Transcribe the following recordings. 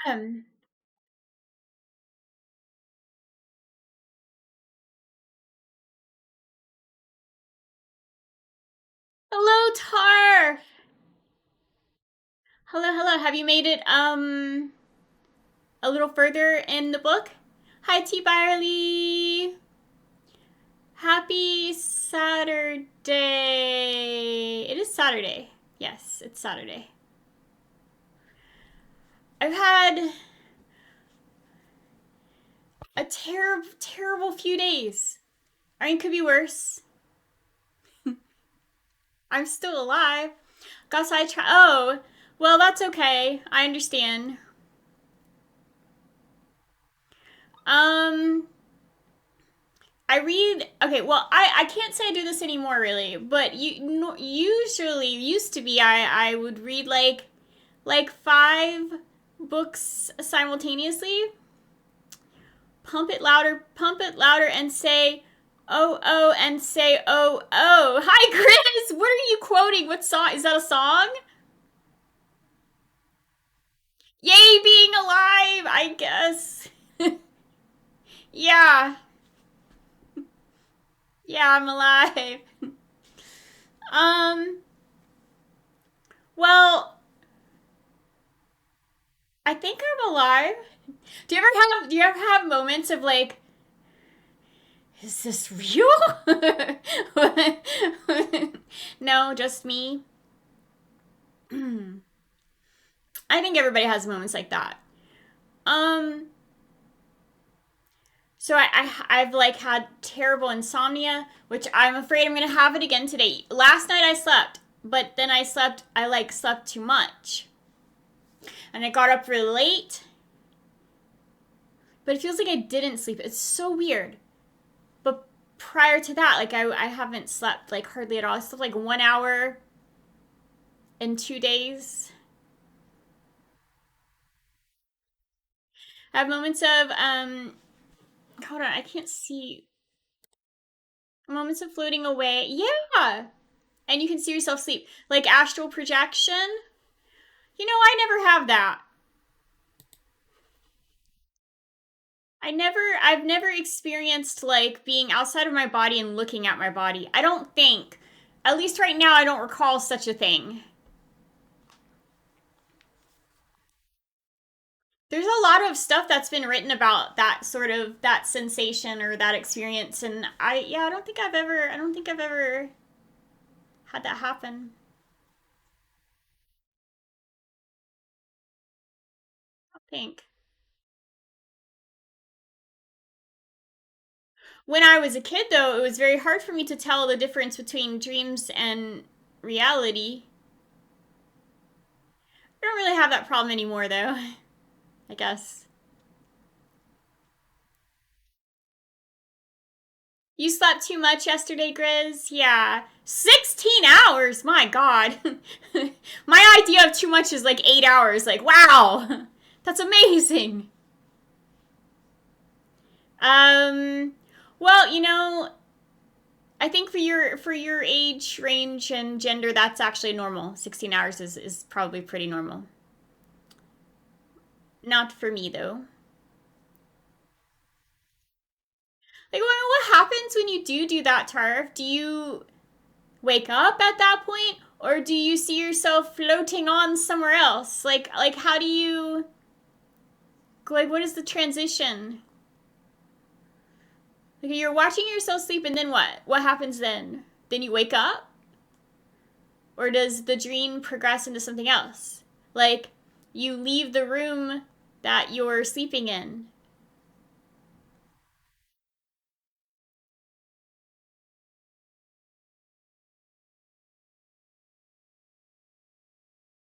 Um, Hello, Tar. Hello, hello. Have you made it a little further in the book? Hi, T. Byerly. Happy Saturday. It is Saturday. Yes, it's Saturday. I've had a terrible few days. I mean, it could be worse. I'm still alive. Got sidetracked. Oh, well, that's okay. I understand. Um, I read. Okay, well, I can't say I do this anymore, really. But usually used to be I would read like 5 books simultaneously. Pump it louder, and say oh and say oh. Hi, Chris. What are you quoting? What song is that? A song? Yay, being alive! I guess. Yeah, yeah, I'm alive. Um, well, I think I'm alive. Do you ever have moments of like, is this real? No, just me. I think everybody has moments like that. Um, so I've like had terrible insomnia, which I'm afraid I'm gonna have it again today. Last night I slept, but then I like slept too much, and I got up really late. But it feels like I didn't sleep. It's so weird. But prior to that, like I haven't slept like hardly at all. I slept like 1 hour in 2 days. I have moments of hold on, I can't see. Moments of floating away. Yeah. And you can see yourself sleep. Like astral projection. I never have that. I've never experienced like being outside of my body and looking at my body. I don't think. At least right now I don't recall such a thing. There's a lot of stuff that's been written about that sort of that sensation or that experience, and I don't think I've ever had that happen. I think. When I was a kid, though, it was very hard for me to tell the difference between dreams and reality. I don't really have that problem anymore, though. I guess. You slept too much yesterday, Grizz? Yeah. 16 hours? My god. My idea of too much is like 8 hours. Like, wow. That's amazing. Um, well, I think for your age range and gender, that's actually normal. 16 hours is probably pretty normal. Not for me though. Like, what happens when you do that, Tarv? Do you wake up at that point, or do you see yourself floating on somewhere else? Like how do you like? What is the transition? Like, you're watching yourself sleep, and then what? What happens then? Then you wake up, or does the dream progress into something else? Like, you leave the room that you're sleeping in.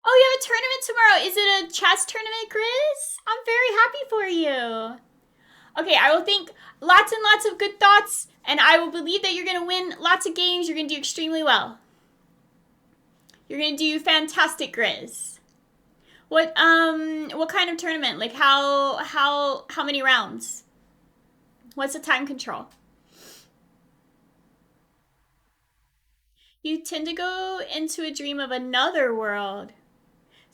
Oh, you have a tournament tomorrow. Is it a chess tournament, Grizz? I'm very happy for you. Okay, I will think lots and lots of good thoughts, and I will believe that you're going to win lots of games. You're going to do extremely well. You're going to do fantastic, Grizz. What kind of tournament? Like how many rounds? What's the time control? You tend to go into a dream of another world.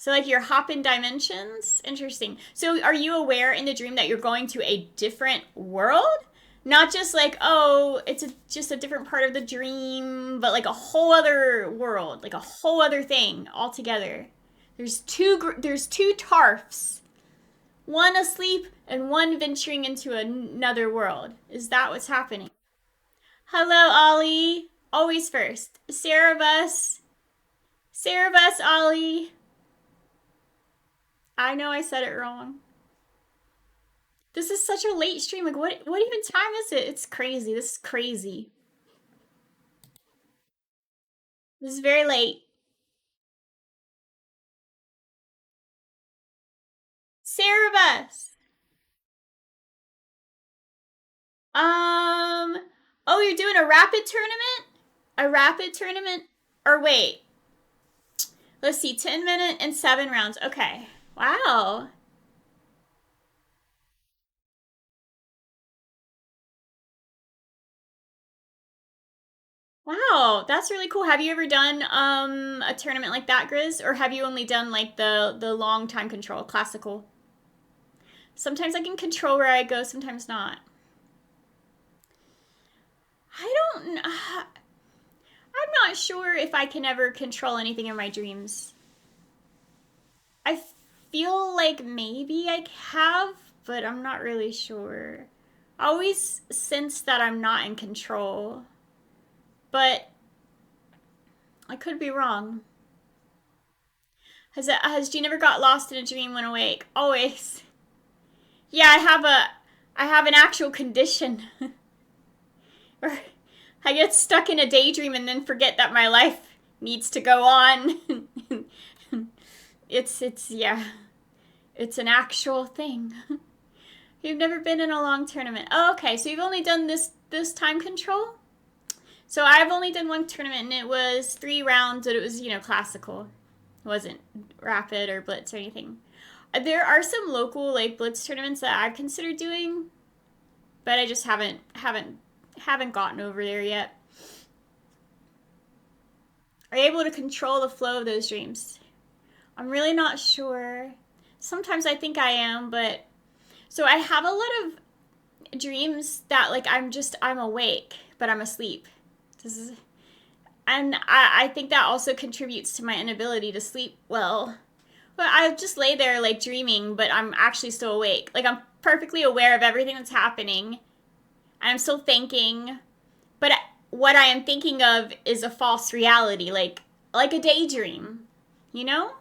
So like you're hopping dimensions? Interesting. So are you aware in the dream that you're going to a different world? Not just like, oh, it's just a different part of the dream, but like a whole other world, like a whole other thing altogether. There's two TARFs. One asleep and one venturing into another world. Is that what's happening? Hello, Ollie. Always first. Cerebus. Cerebus, Ollie. I know I said it wrong. This is such a late stream. Like, what even time is it? It's crazy. This is crazy. This is very late. Cerebus. Oh, you're doing a rapid tournament? A rapid tournament? Or wait. Let's see, 10-minute and 7 rounds. Okay. Wow. Wow, that's really cool. Have you ever done a tournament like that, Grizz? Or have you only done like the long time control, classical? Sometimes I can control where I go, sometimes not. I'm not sure if I can ever control anything in my dreams. I feel like maybe I have, but I'm not really sure. I always sense that I'm not in control, but I could be wrong. Has Jean ever got lost in a dream when awake? Always. Yeah, I have an actual condition. Or I get stuck in a daydream and then forget that my life needs to go on. Yeah. It's an actual thing. You've never been in a long tournament. Oh, okay. So you've only done this time control? So I've only done one tournament and it was 3 rounds, but it was, classical. It wasn't rapid or blitz or anything. There are some local like blitz tournaments that I've considered doing, but I just haven't gotten over there yet. Are you able to control the flow of those dreams? I'm really not sure. Sometimes I think I am, but so I have a lot of dreams that like I'm awake, but I'm asleep. And I think that also contributes to my inability to sleep well. But I just lay there like dreaming, but I'm actually still awake. Like I'm perfectly aware of everything that's happening. I'm still thinking, but what I am thinking of is a false reality, like a daydream, you know?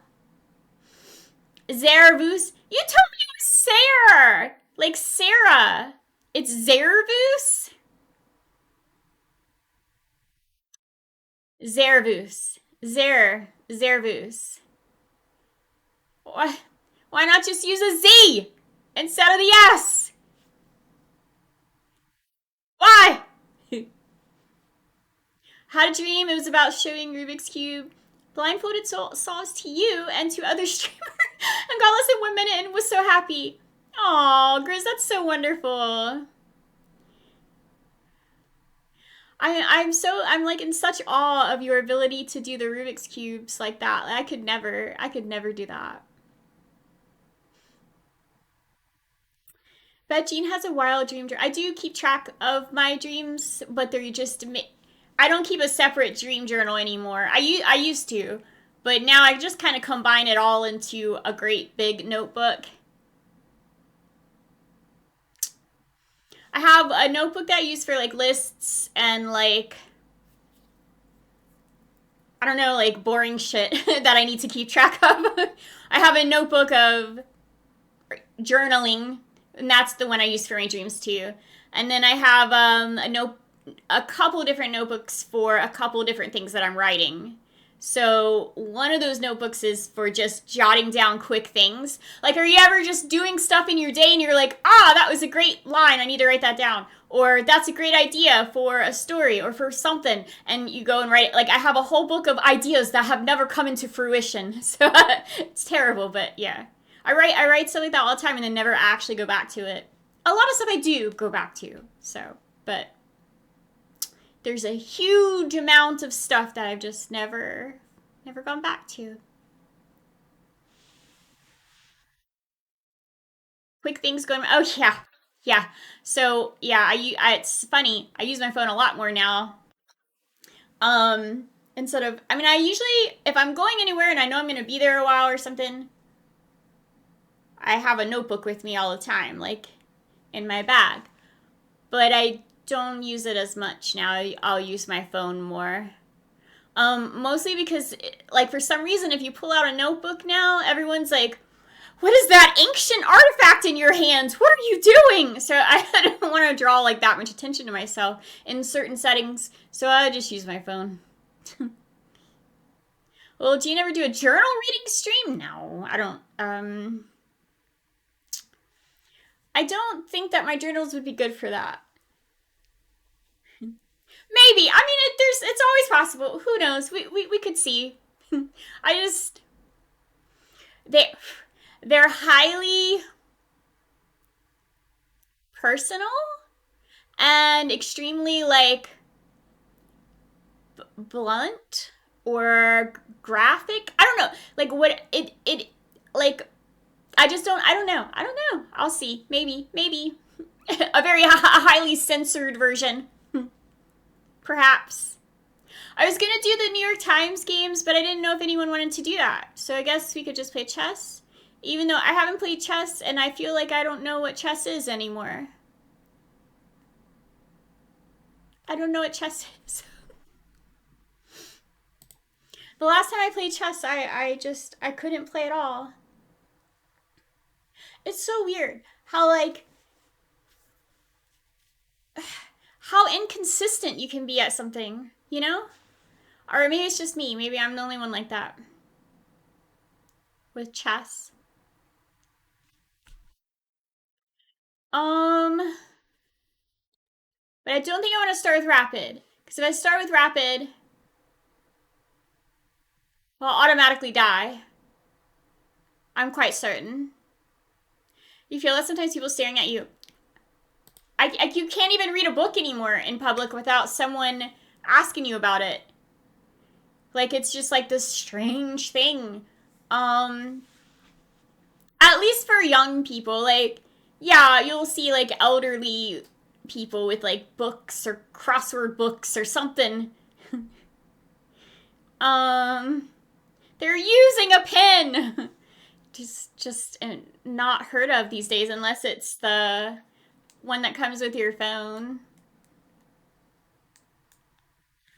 Zeravus? You told me it was Sarah! Like Sarah. It's Zeravus? Zeravus. Zeravus. Why not just use a Z instead of the S? Why? Had a dream. It was about showing Rubik's Cube blindfolded solves to you and to other streamers and got less than 1 minute and was so happy. Aw, Grizz, that's so wonderful. I'm like in such awe of your ability to do the Rubik's Cubes like that. I could never do that. Bet Jean has a wild dream. I do keep track of my dreams, but they're just I don't keep a separate dream journal anymore. I used to, but now I just kind of combine it all into a great big notebook. I have a notebook that I use for like lists and like I don't know, like boring shit that I need to keep track of. I have a notebook of journaling, and that's the one I use for my dreams too. And then I have a couple different notebooks for a couple different things that I'm writing. So one of those notebooks is for just jotting down quick things. Like, are you ever just doing stuff in your day and you're like, that was a great line, I need to write that down. Or that's a great idea for a story or for something. And you go and write it. Like, I have a whole book of ideas that have never come into fruition. So it's terrible, but yeah. I write stuff like that all the time and then never actually go back to it. A lot of stuff I do go back to, so, but there's a huge amount of stuff that I've just never gone back to. quick things going. Oh yeah, yeah. So yeah, it's funny. I use my phone a lot more now. Instead of, I mean, I usually, if I'm going anywhere and I know I'm gonna be there a while or something, I have a notebook with me all the time, like in my bag. But I don't use it as much now. I'll use my phone more. Mostly because, like, for some reason, if you pull out a notebook now, everyone's like, what is that ancient artifact in your hands? What are you doing? So I don't want to draw like that much attention to myself in certain settings. So I just use my phone. Well, do you never do a journal reading stream? No, I don't. I don't think that my journals would be good for that. Maybe. I mean, it's always possible. Who knows? We could see. I just they're highly personal and extremely like blunt or graphic. I don't know. Like what it like I just don't I don't know. I don't know. I'll see. Maybe a very highly censored version. Perhaps. I was gonna do the New York Times games, but I didn't know if anyone wanted to do that. So I guess we could just play chess. Even though I haven't played chess and I feel like I don't know what chess is anymore. I don't know what chess is. The last time I played chess, I couldn't play at all. It's so weird how like how inconsistent you can be at something, you know? Or maybe it's just me. Maybe I'm the only one like that. With chess. But I don't think I want to start with rapid. Because if I start with rapid, well, I'll automatically die. I'm quite certain. You feel that sometimes people staring at you. You can't even read a book anymore in public without someone asking you about it. Like, it's just like this strange thing. At least for young people, like, yeah, you'll see like elderly people with like books or crossword books or something. They're using a pen. just not heard of these days unless it's the one that comes with your phone.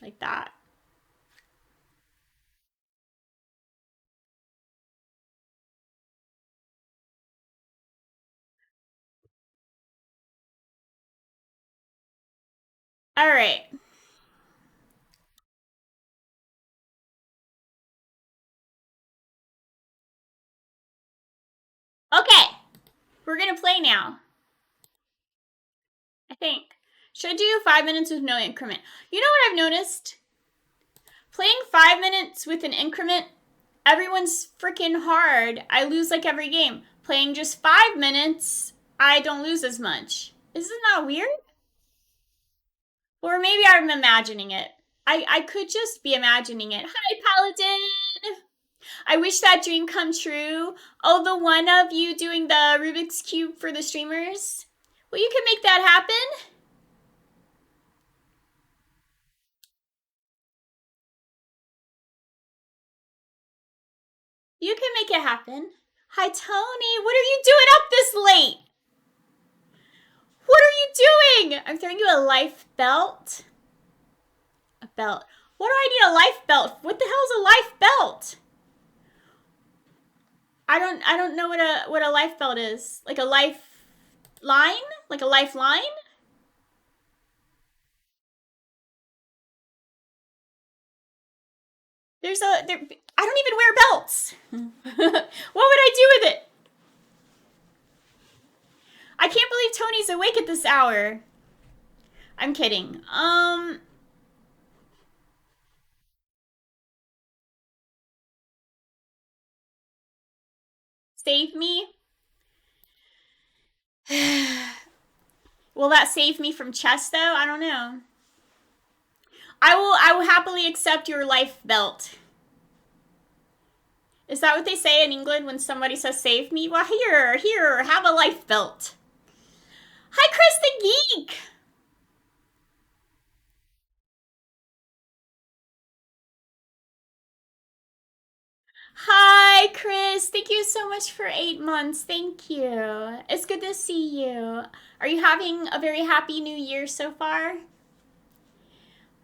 Like that. All right. Okay. We're going to play now. I think. Should I do 5 minutes with no increment? You know what I've noticed? Playing 5 minutes with an increment, everyone's freaking hard. I lose like every game. Playing just 5 minutes, I don't lose as much. Isn't that weird? Or maybe I'm imagining it. I could just be imagining it. Hi, Paladin! I wish that dream come true. Oh, the one of you doing the Rubik's Cube for the streamers? Well, you can make that happen. You can make it happen. Hi, Tony. What are you doing up this late? What are you doing? I'm throwing you a life belt. A belt. What do I need a life belt? What the hell is a life belt? I don't know what a life belt is. Like a life line? Like a lifeline? I don't even wear belts. What would I do with it? I can't believe Tony's awake at this hour. I'm kidding. Save me? Will that save me from chess though? I don't know. I will happily accept your life belt. Is that what they say in England when somebody says save me? Well, here, have a life belt. Hi, Chris the Geek! Hi, Chris. Thank you so much for 8 months. Thank you. It's good to see you. Are you having a very happy new year so far?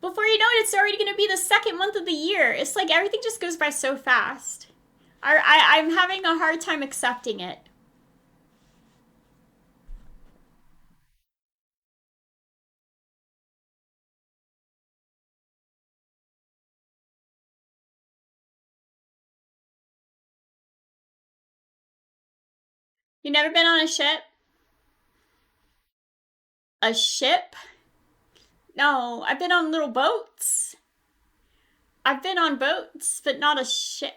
Before you know it, it's already going to be the second month of the year. It's like everything just goes by so fast. I'm having a hard time accepting it. You never been on a ship? A ship? No, I've been on little boats. I've been on boats, but not a ship.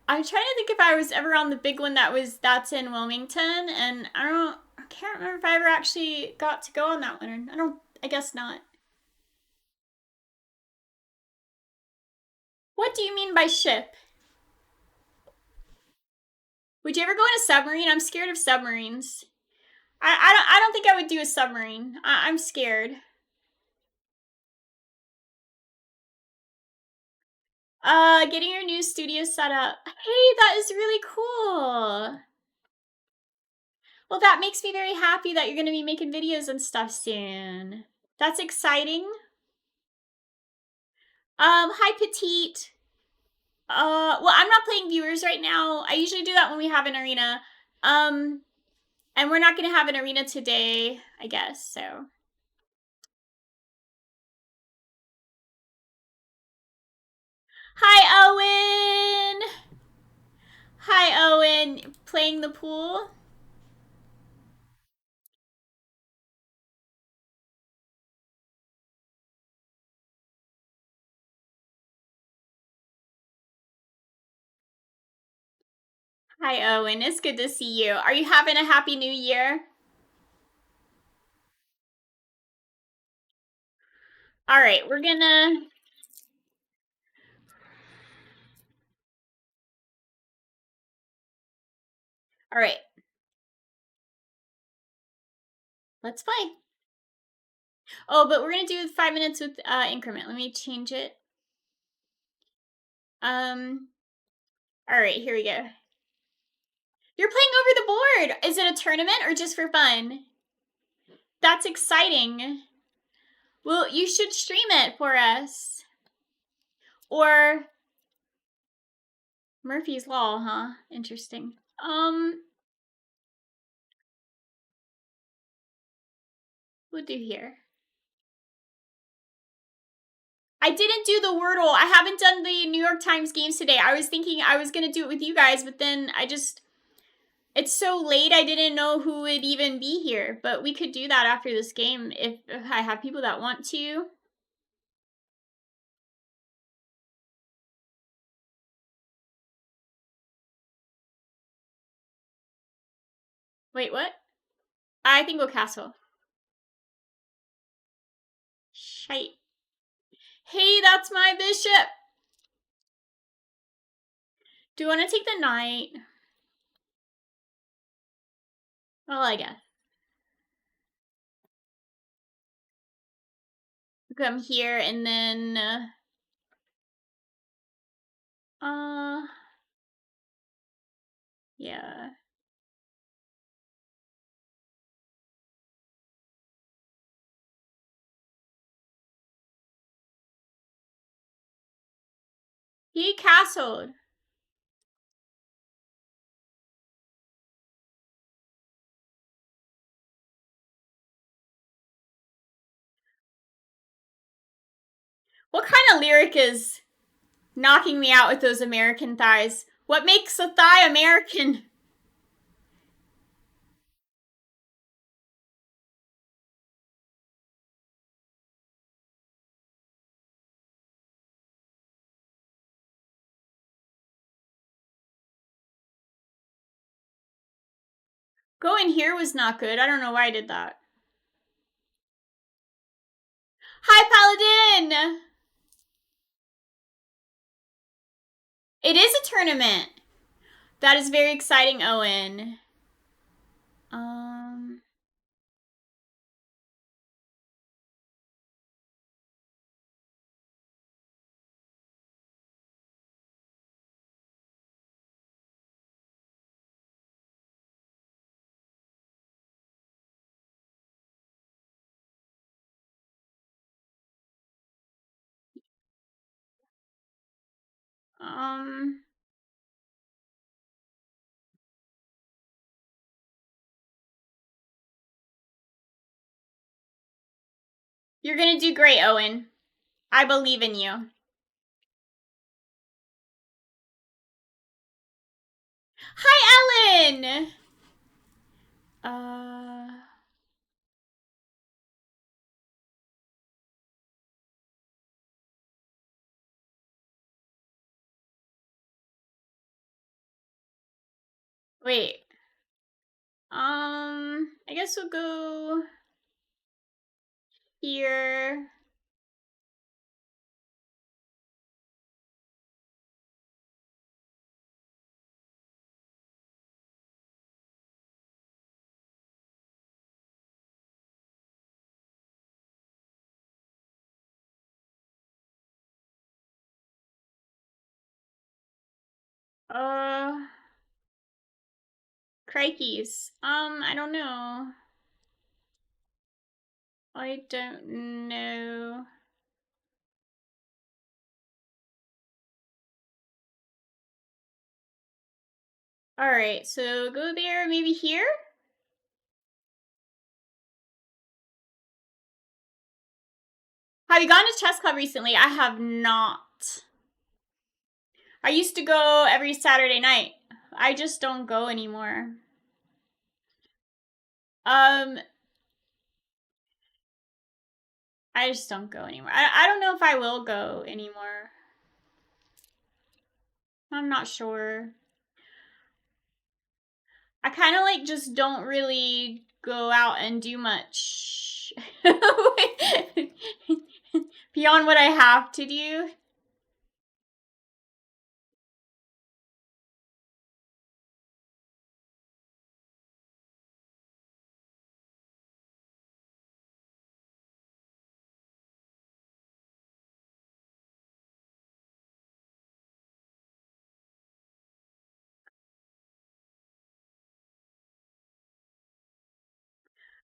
I'm trying to think if I was ever on the big one that's in Wilmington, and I can't remember if I ever actually got to go on that one. I guess not. What do you mean by ship? Would you ever go in a submarine? I'm scared of submarines. I don't think I would do a submarine. I'm scared. Getting your new studio set up. Hey, that is really cool. Well, that makes me very happy that you're going to be making videos and stuff soon. That's exciting. Hi, Petite. Well, I'm not playing viewers right now. I usually do that when we have an arena. And we're not going to have an arena today, I guess, so. Hi, Owen! Hi, Owen. Playing the pool? Hi, Owen. It's good to see you. Are you having a happy new year? All right, we're gonna... All right. Let's play. Oh, but we're gonna do 5 minutes with increment. Let me change it. All right, here we go. You're playing over the board. Is it a tournament or just for fun? That's exciting. Well, you should stream it for us. Or Murphy's Law, huh? Interesting. We'll do here. I didn't do the Wordle. I haven't done the New York Times games today. I was thinking I was going to do it with you guys, but then it's so late I didn't know who would even be here. But we could do that after this game if I have people that want to. Wait, what? I think we'll castle. Shite. Hey, that's my bishop. Do you want to take the knight? Well, I guess. Come here and then... yeah. He castled. What kind of lyric is knocking me out with those American thighs? What makes a thigh American? Going here was not good. I don't know why I did that. Hi, Paladin! It is a tournament. That is very exciting, Owen. You're gonna do great, Owen. I believe in you. Hi, Ellen! Wait. I guess we'll go here. Crikeys. I don't know. I don't know. Alright, so go there, maybe here? Have you gone to chess club recently? I have not. I used to go every Saturday night. I just don't go anymore. I just don't go anymore. I don't know if I will go anymore. I'm not sure. I kind of like just don't really go out and do much beyond what I have to do.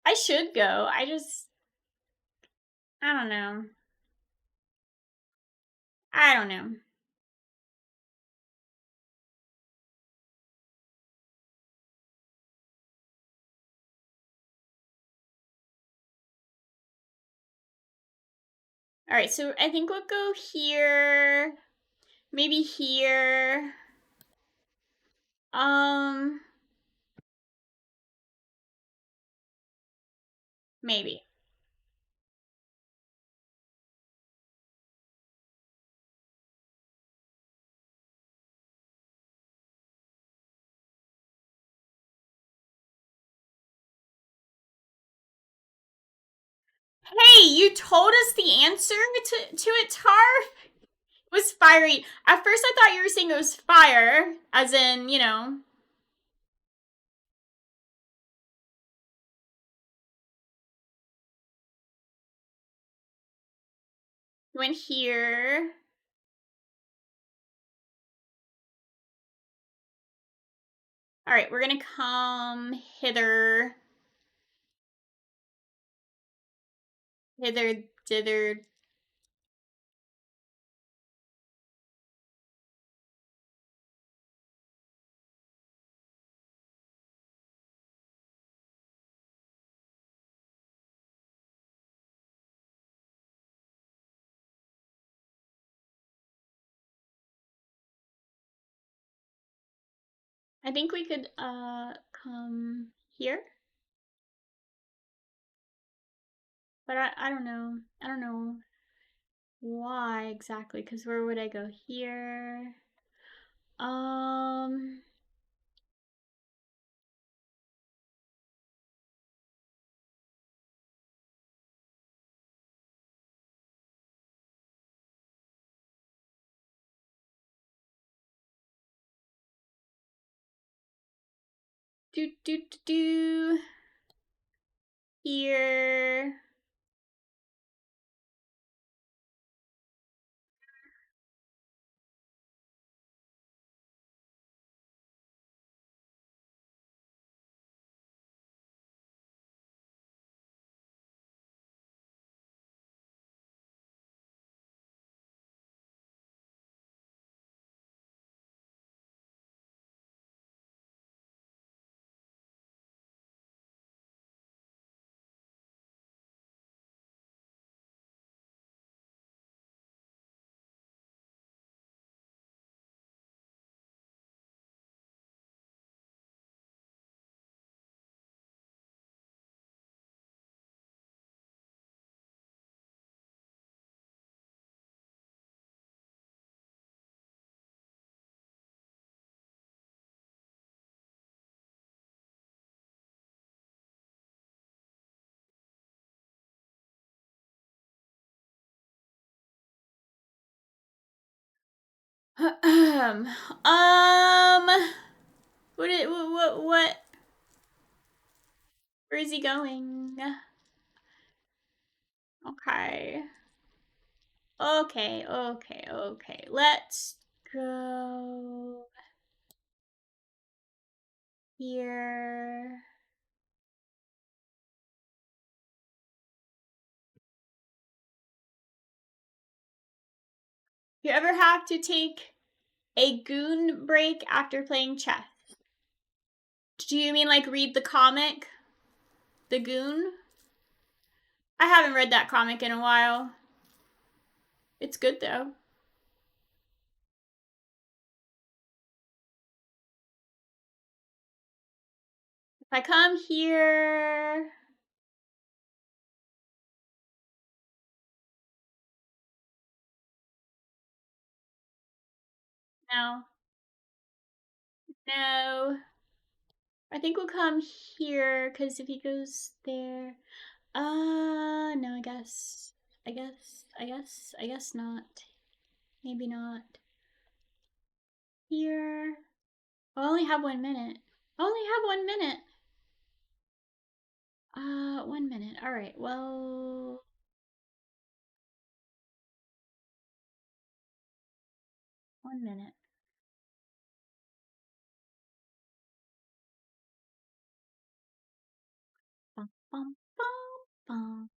I should go. I don't know. I don't know. All right, so I think we'll go here. Maybe here. Maybe. Hey, you told us the answer to it, Tar? It was fiery. At first I thought you were saying it was fire, as in, you know. Went here. All right, we're gonna come hither. Hither, dither. I think we could come here. But I don't know. I don't know why exactly, because where would I go? Here. Here. um, what, where is he going? Okay. Okay. Let's go here. You ever have to take a goon break after playing chess? Do you mean like read the comic? The Goon? I haven't read that comic in a while. It's good though. If I come here... No. No. I think we'll come here, because if he goes there... no, I guess not. Maybe not. Here. I only have 1 minute. I only have 1 minute. 1 minute. Alright, well... 1 minute. Bum, bum, bum,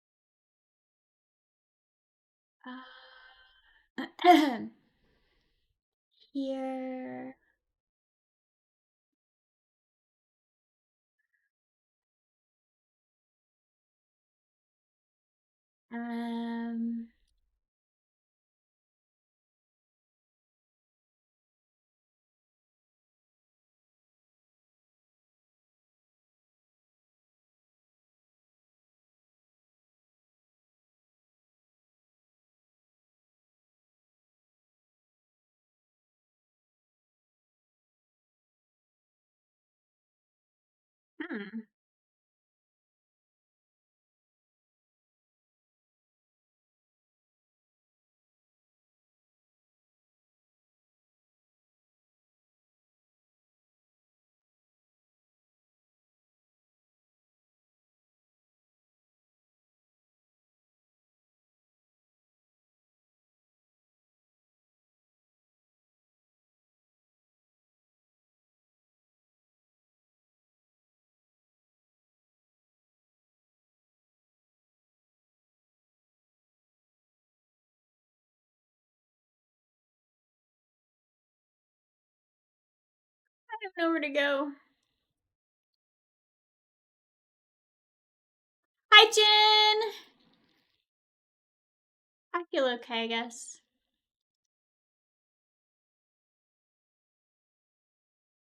bum. Here. Um, hmm. I don't know where to go. Hi, Jen! I feel okay, I guess.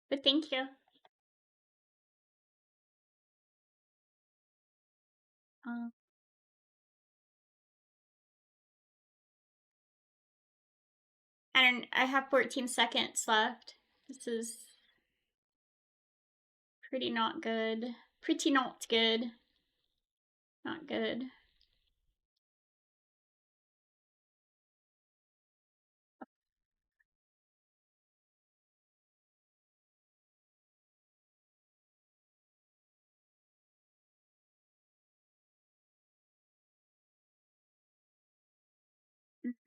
But thank you. Um, I have 14 seconds left. This is pretty not good. Pretty not good. Not good.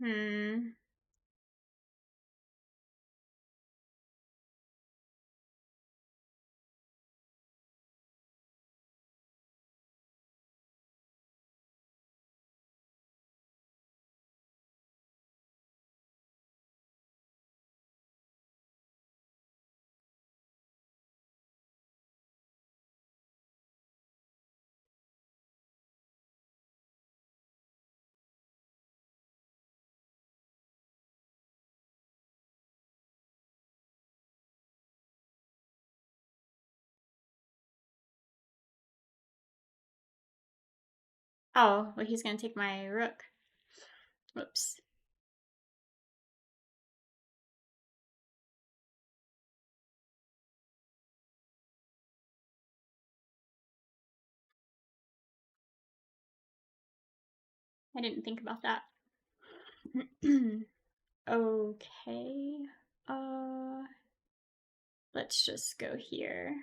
Hmm. Oh, well, he's gonna take my rook. Whoops. I didn't think about that. Okay. Uh, let's just go here.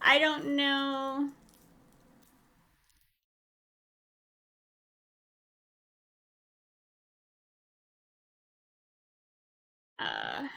I don't know. Uh,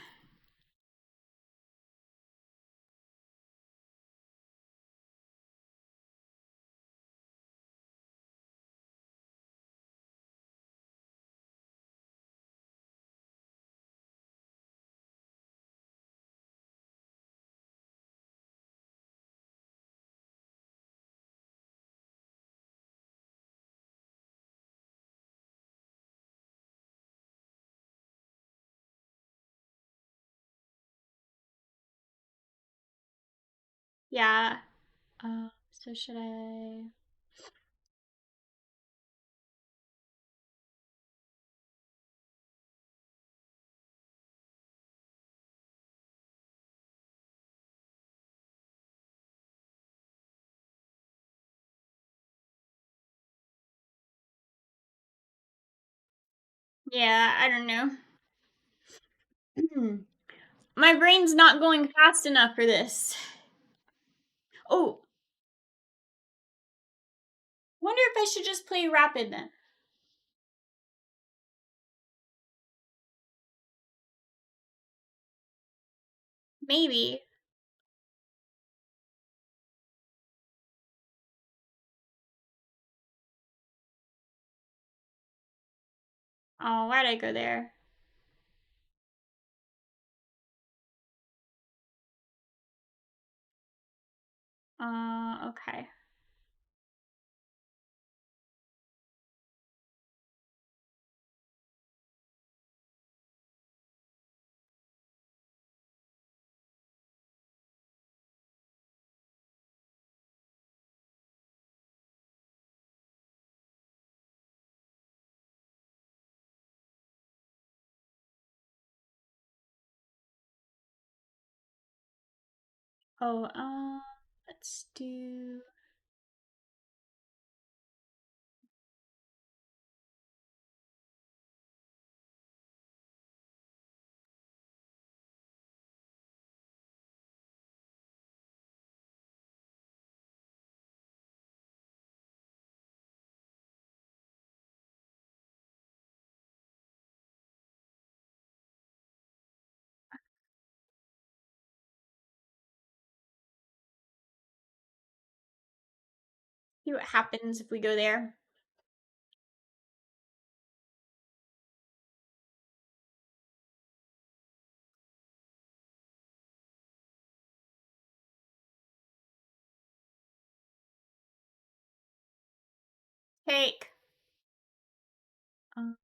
yeah. So should I? Yeah, I don't know. My brain's not going fast enough for this. Oh, wonder if I should just play rapid then. Maybe. Oh, why'd I go there? Okay. Oh, let's do. See what happens if we go there. Take. Um,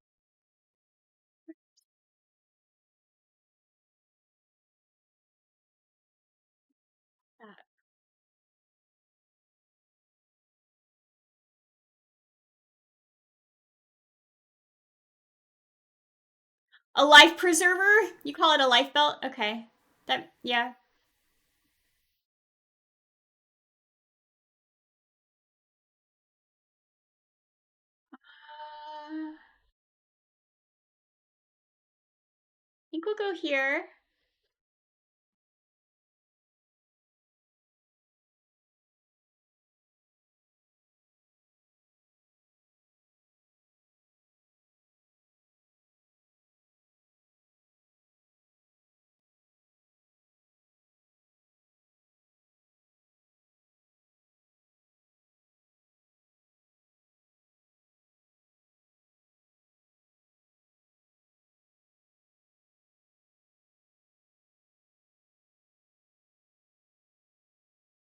a life preserver? You call it a life belt? Okay. That, yeah. I think we'll go here.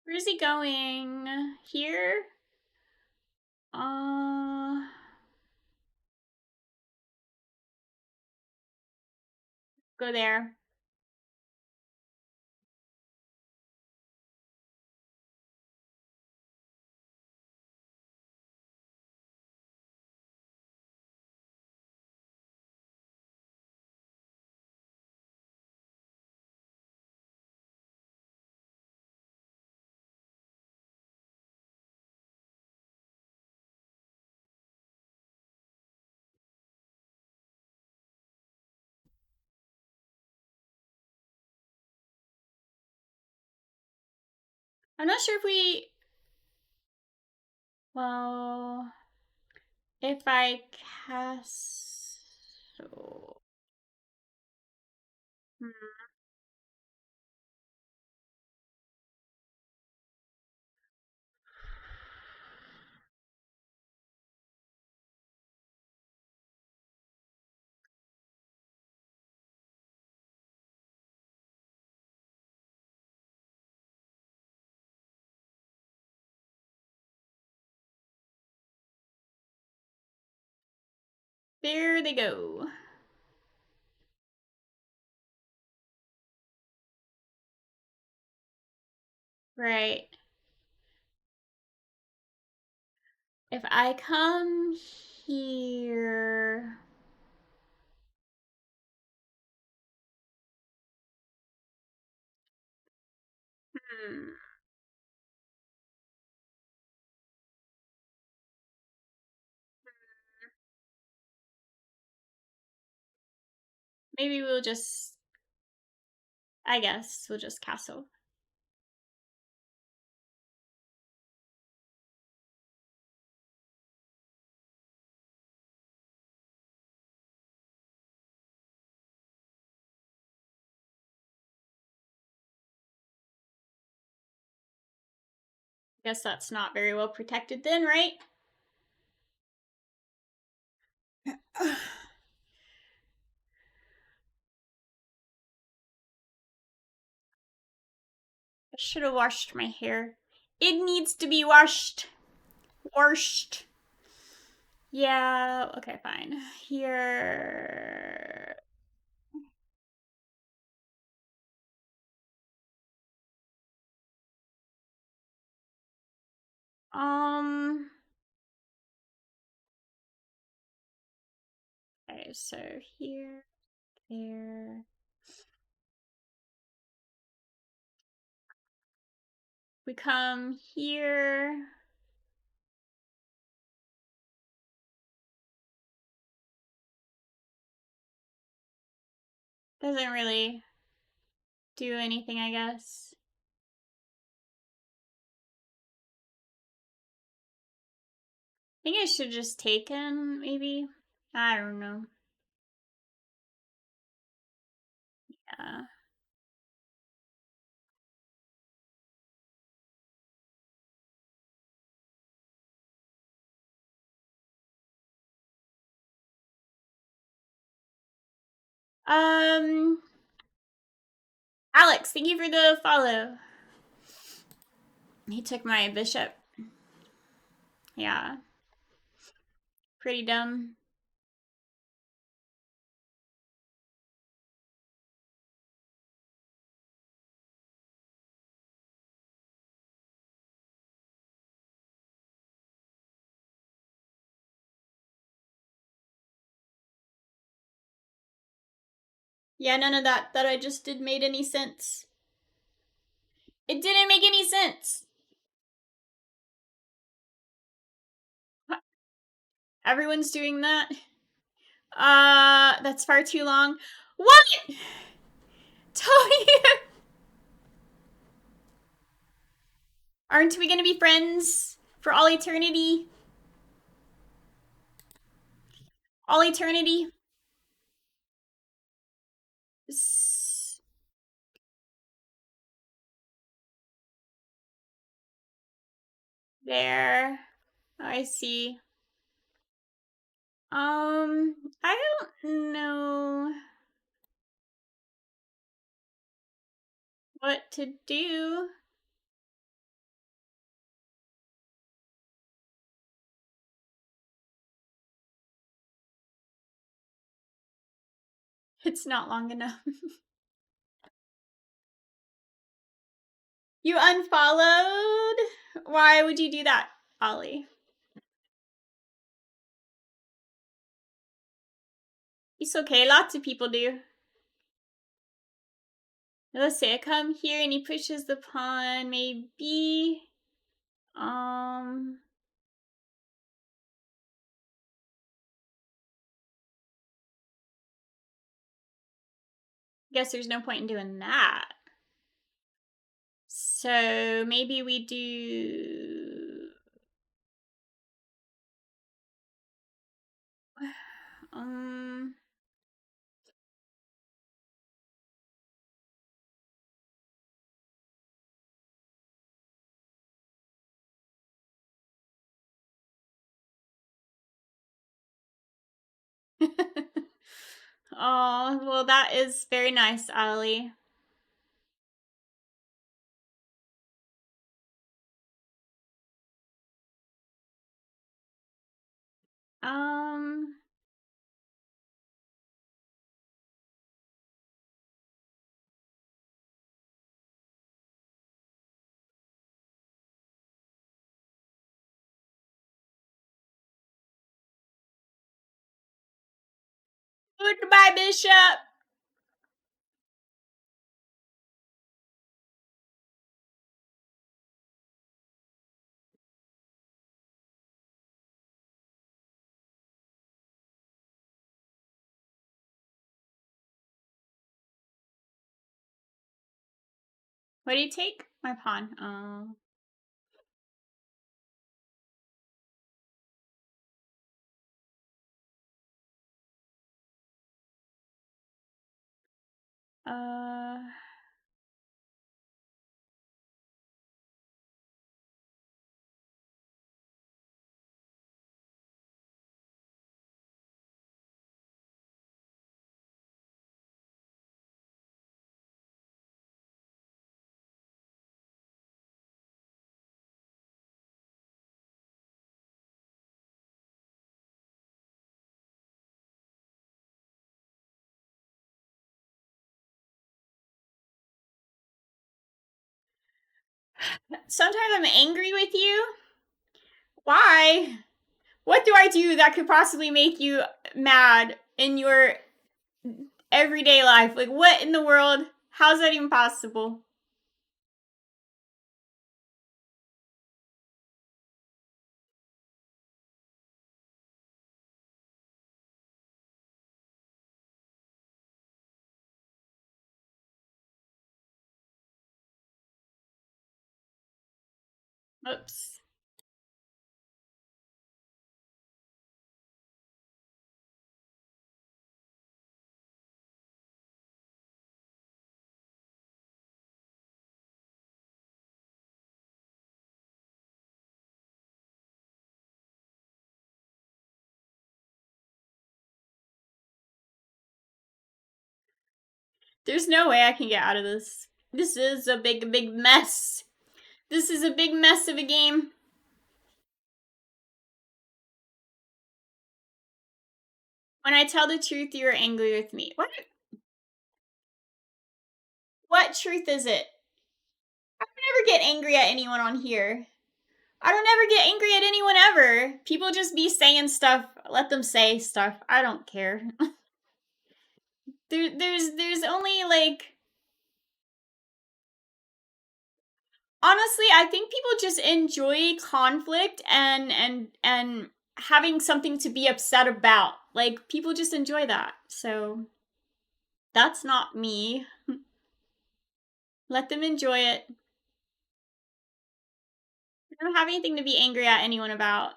Where's he going? Here? Go there. I'm not sure if we... Well... If I castle... There they go. Right. If I come here... Maybe we'll just... I guess we'll just castle. Guess that's not very well protected then, right? I should have washed my hair. It needs to be washed. Washed. Yeah, okay, fine. Here. Okay, so here, there. We come here. Doesn't really do anything, I guess. I think I should just taken, maybe. I don't know. Yeah. Alex, thank you for the follow. He took my bishop. Yeah. Pretty dumb. Yeah, none of that I just did made any sense. It didn't make any sense. Everyone's doing that. That's far too long. What? Tony! Aren't we gonna be friends for all eternity? All eternity? There. I see. I don't know what to do. It's not long enough. You unfollowed? Why would you do that, Ollie? It's okay, lots of people do. Let's say I come here and he pushes the pawn, maybe. Guess there's no point in doing that. So maybe we do. Oh, well, that is very nice, Ollie. Goodbye, Bishop. What do you take? My pawn. Oh. Sometimes I'm angry with you. Why? What do I do that could possibly make you mad in your everyday life? Like, what in the world? How's that even possible? Oops. There's no way I can get out of this. This is a big mess. This is a big mess of a game. When I tell the truth, you're angry with me. What? What truth is it? I don't ever get angry at anyone on here. I don't ever get angry at anyone ever. People just be saying stuff. Let them say stuff. I don't care. There's only like, honestly, I think people just enjoy conflict and having something to be upset about. Like, people just enjoy that. So that's not me. Let them enjoy it. I don't have anything to be angry at anyone about.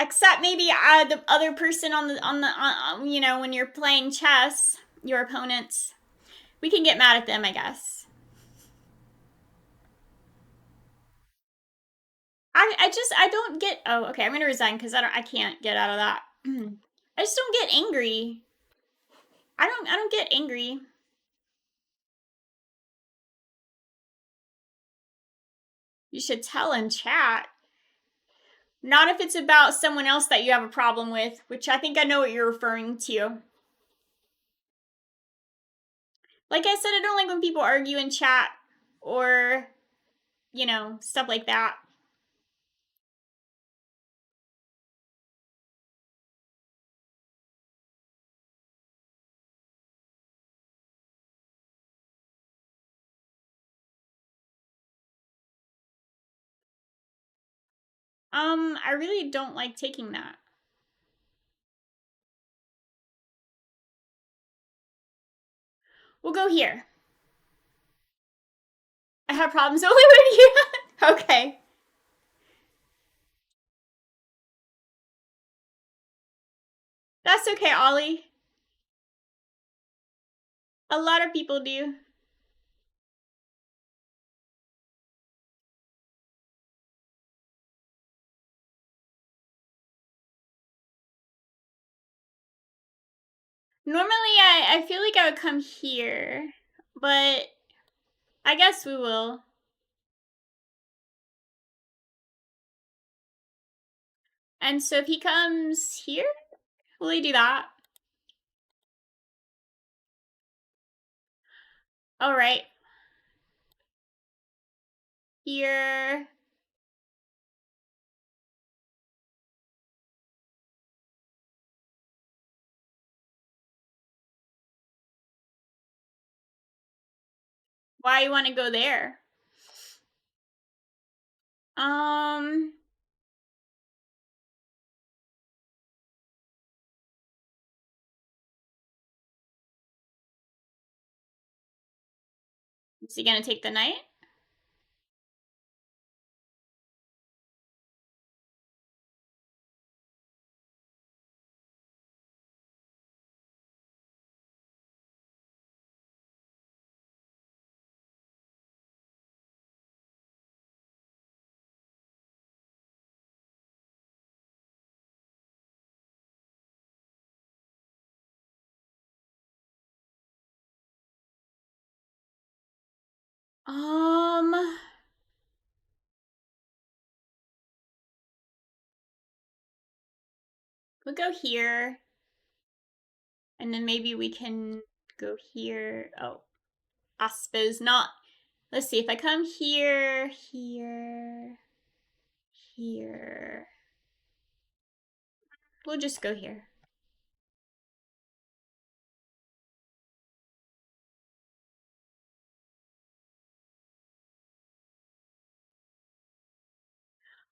Except maybe the other person on the you know, when you're playing chess, your opponents. We can get mad at them, I guess. I don't get. Oh, okay. I'm gonna resign because I can't get out of that. I just don't get angry. I don't get angry. You should tell in chat. Not if it's about someone else that you have a problem with, which I think I know what you're referring to. Like I said, I don't like when people argue in chat or, you know, stuff like that. I really don't like taking that. We'll go here. I have problems only with you. Okay. That's okay, Ollie. A lot of people do. Normally, I feel like I would come here, but I guess we will. And so if he comes here, will he do that? All right. Here. Why you want to go there? Is he gonna take the knight? We'll go here. And then maybe we can go here. Oh, I suppose not. Let's see, if I come here, here, here. We'll just go here.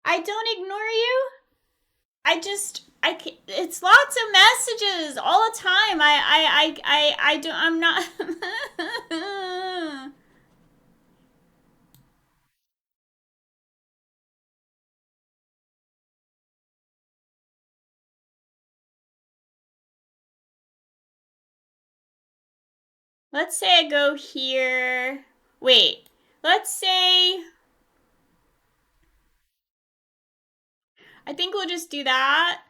I don't ignore you. It's lots of messages all the time. I'm not. Let's say I go here. Wait, let's say I think we'll just do that.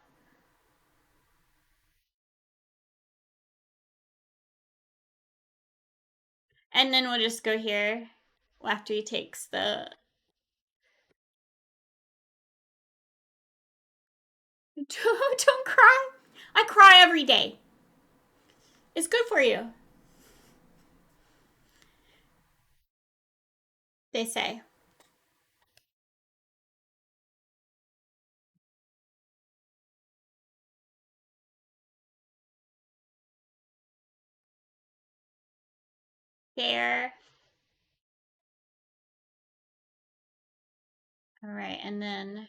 And then we'll just go here after he takes the... Don't cry. I cry every day. It's good for you. They say. There. All right, and then...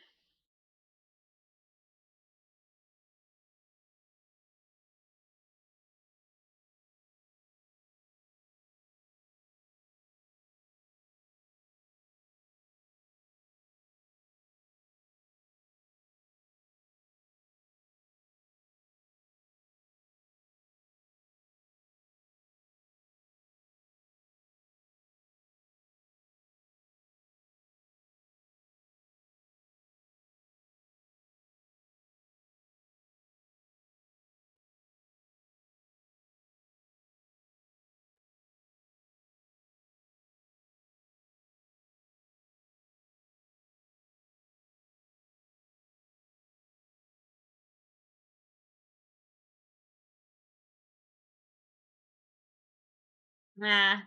Nah.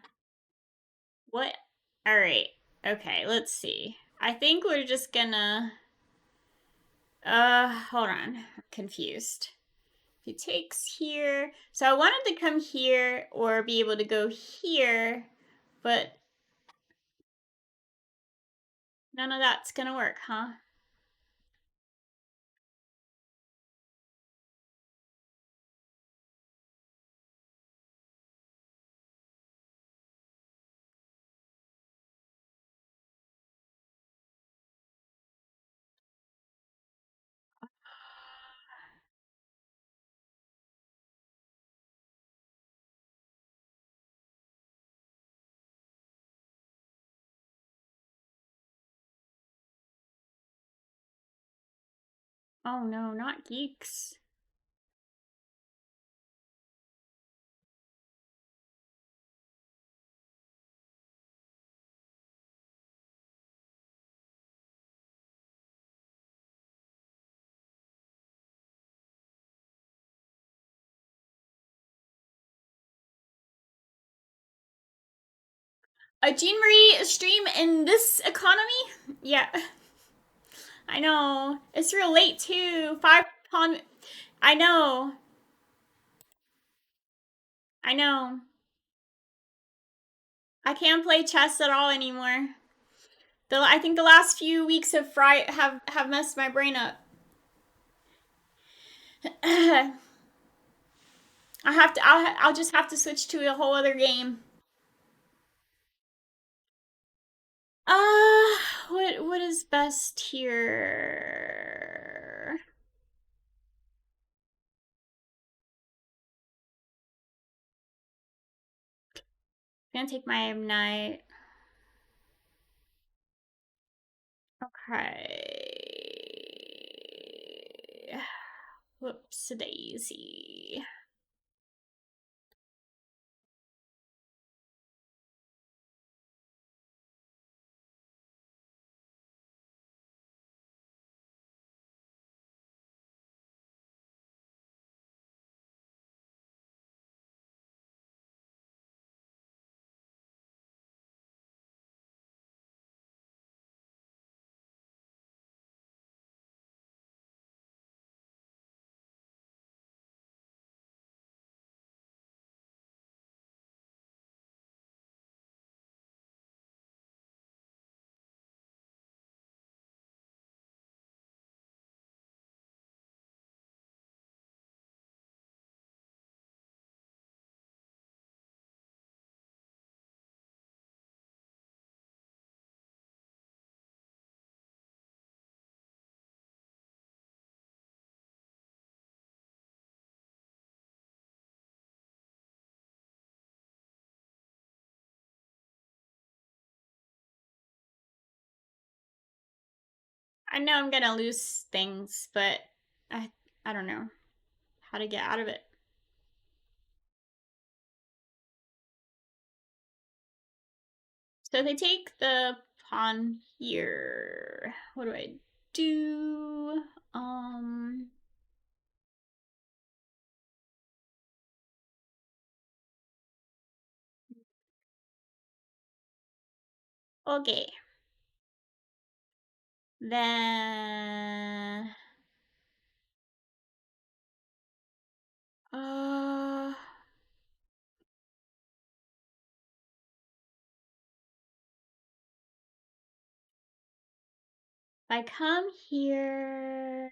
What? All right. Okay, let's see. I think we're just gonna... hold on. I'm confused. If he takes here... So I wanted to come here or be able to go here, but none of that's gonna work, huh? Oh no, not geeks. A Jean Marie stream in this economy? Yeah. I know. It's real late too. 5 pawn. I know. I know. I can't play chess at all anymore. I think the last few weeks have messed my brain up. I'll just have to switch to a whole other game. What is best here? I'm gonna take my knight. Okay. Whoops, daisy. I know I'm gonna lose things, but I don't know how to get out of it. So they take the pawn here. What do I do? Okay. Then uh if I come here,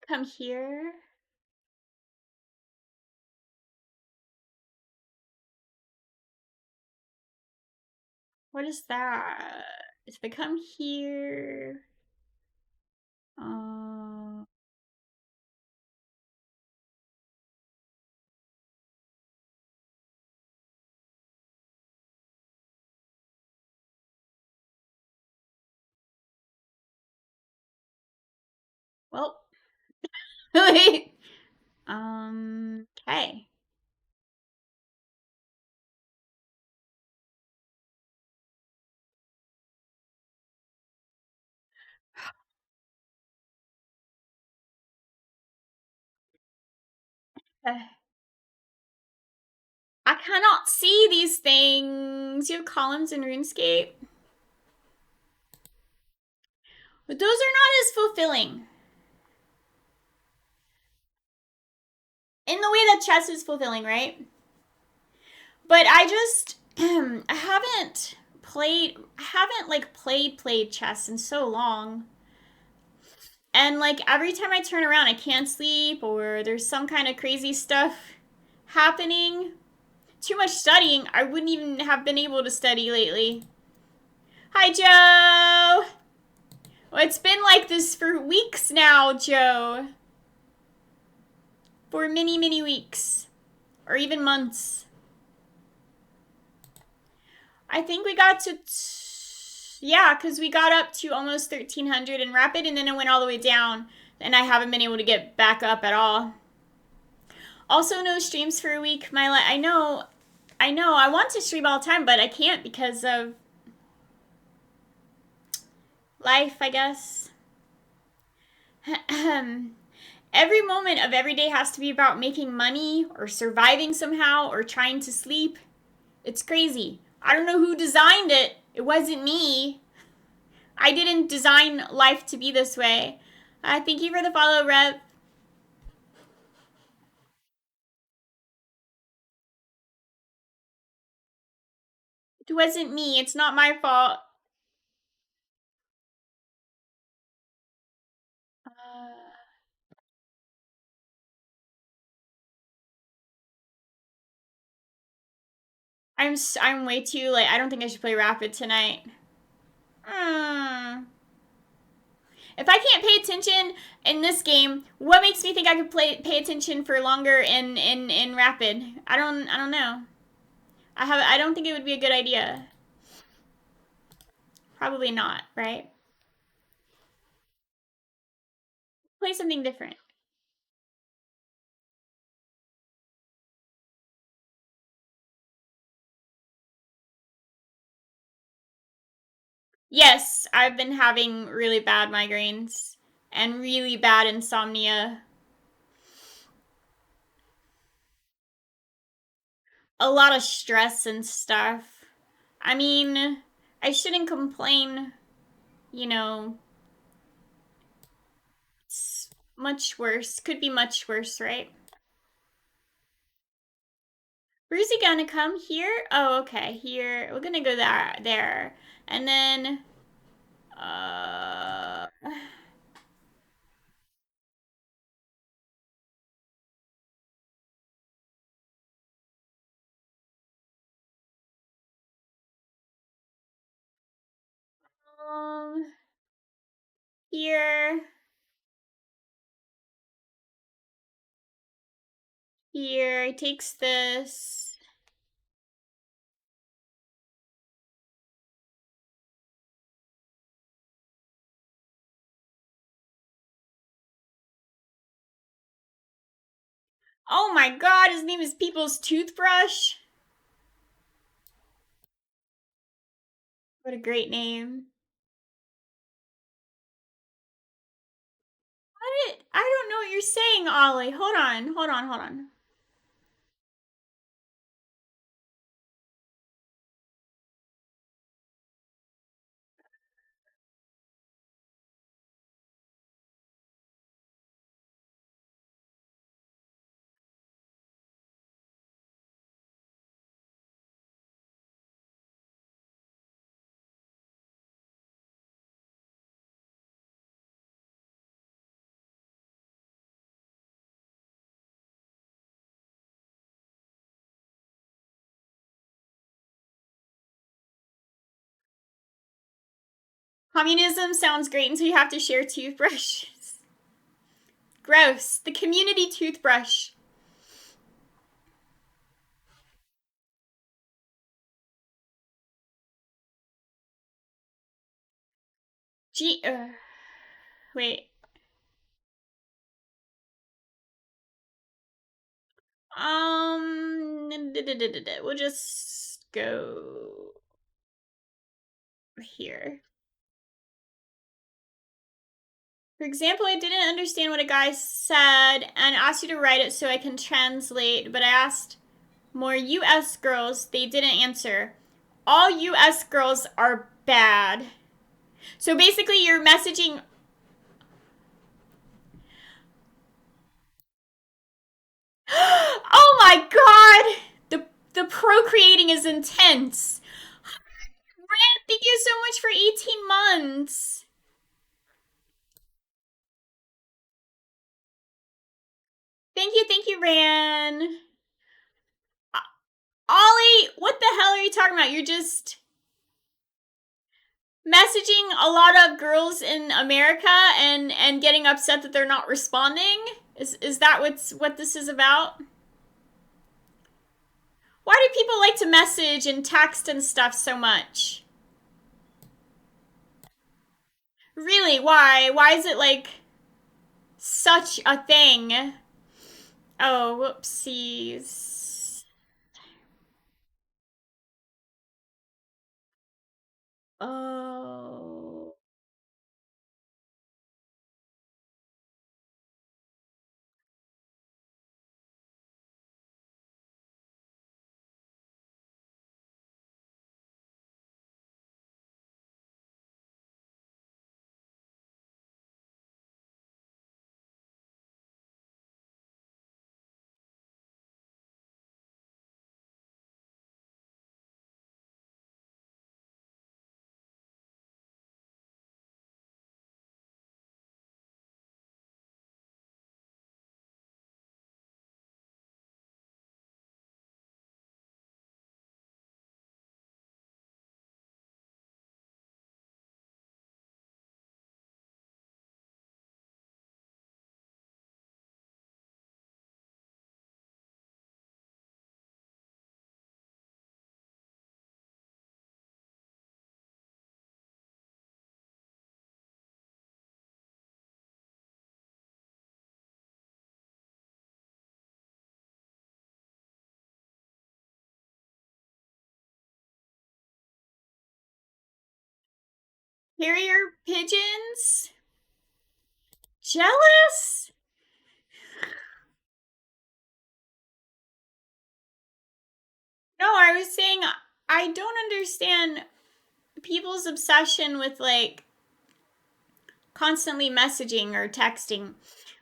come here. What is that? If I come here, uh, well, wait. Okay. I cannot see these things. You have columns in RuneScape. But those are not as fulfilling. In the way that chess is fulfilling, right? But I just I haven't played chess in so long. And like every time I turn around I can't sleep or there's some kind of crazy stuff happening. Too much studying. I wouldn't even have been able to study lately. Hi, Joe! Well, it's been like this for weeks now, Joe. For many, many weeks. Or even months. I think we got to... yeah, because we got up to almost 1,300 in Rapid, and then it went all the way down. And I haven't been able to get back up at all. Also, no streams for a week. I know. I want to stream all the time, but I can't because of life, I guess. Every moment of every day has to be about making money or surviving somehow or trying to sleep. It's crazy. I don't know who designed it. It wasn't me. I didn't design life to be this way. Thank you for the follow, Rep. It wasn't me. It's not my fault. I'm way too late. I don't think I should play Rapid tonight. If I can't pay attention in this game, what makes me think I could pay attention for longer in Rapid? I don't know. I don't think it would be a good idea. Probably not, right? Play something different. Yes, I've been having really bad migraines and really bad insomnia. A lot of stress and stuff. I mean, I shouldn't complain, you know. It's much worse. Could be much worse, right? Where's he gonna come? Here? Oh, okay. Here. We're gonna go there. And then, uh... here. Here, it takes this. Oh my god, his name is People's Toothbrush. What a great name. What? I don't know what you're saying, Ollie. Hold on. Communism sounds great until you have to share toothbrushes. Gross. The community toothbrush. Gee, wait. We'll just go here. For example, I didn't understand what a guy said and asked you to write it so I can translate, but I asked more US girls. They didn't answer. All US girls are bad. So basically, you're messaging. Oh my god! The procreating is intense. Rand, thank you so much for 18 months. Thank you, Ran. Ollie, what the hell are you talking about? You're just messaging a lot of girls in America and getting upset that they're not responding? Is that what this is about? Why do people like to message and text and stuff so much? Really, why? Why is it like such a thing? Oh, whoopsies. Oh. Carrier pigeons? Jealous? No, I was saying I don't understand people's obsession with like constantly messaging or texting.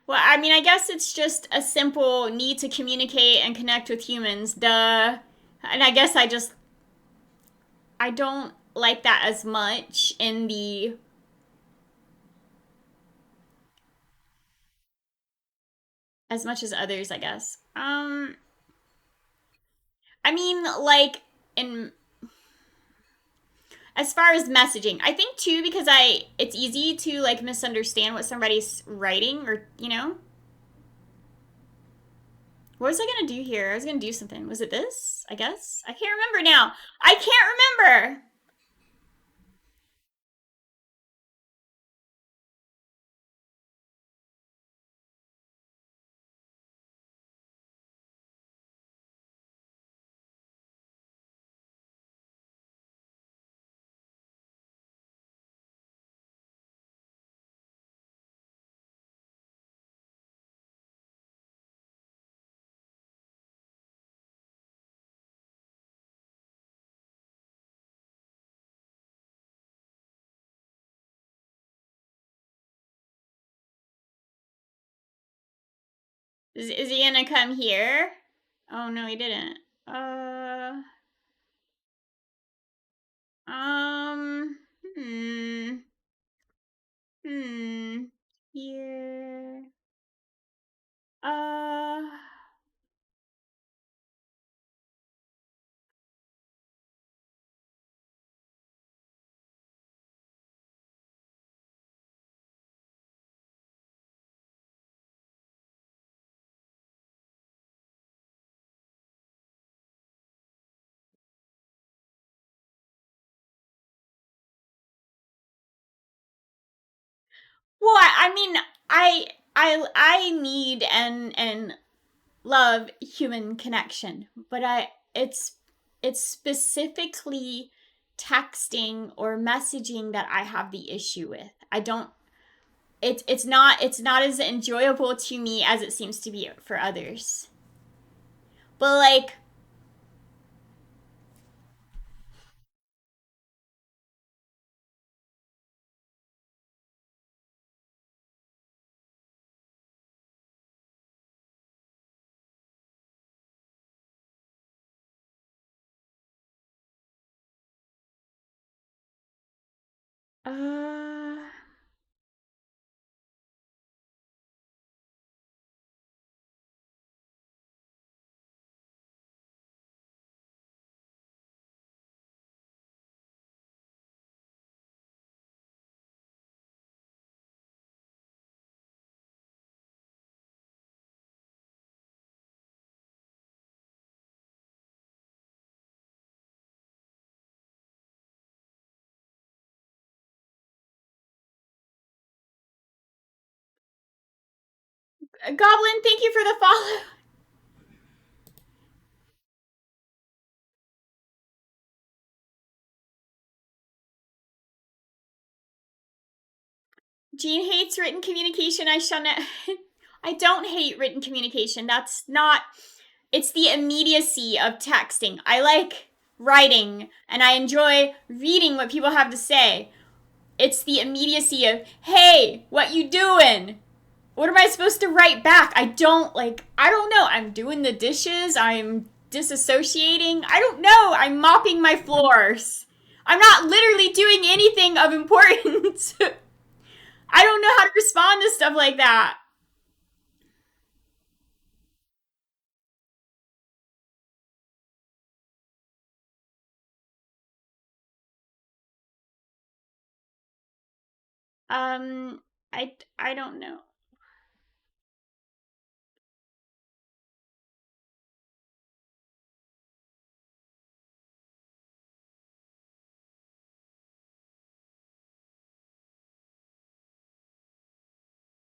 Well, I mean, I guess it's just a simple need to communicate and connect with humans. Duh. And I guess I don't like that as much in the as much as others, I guess. I mean, like in as far as messaging, I think too because it's easy to like misunderstand what somebody's writing or What was I gonna do here? I was gonna do something. Was it this? I guess? I can't remember now. I can't remember! Is he gonna come here? Oh no, he didn't. Um, hmm, hmm, here, uh, well, I mean, I need and love human connection, but it's specifically texting or messaging that I have the issue with. I don't it's not as enjoyable to me as it seems to be for others. But like uh Goblin, thank you for the follow. Jean hates written communication. I shun it. I don't hate written communication. That's not. It's the immediacy of texting. I like writing and I enjoy reading what people have to say. It's the immediacy of, hey, what you doing? What am I supposed to write back? I don't know. I'm doing the dishes. I'm disassociating. I don't know. I'm mopping my floors. I'm not literally doing anything of importance. I don't know how to respond to stuff like that. Um, I don't know.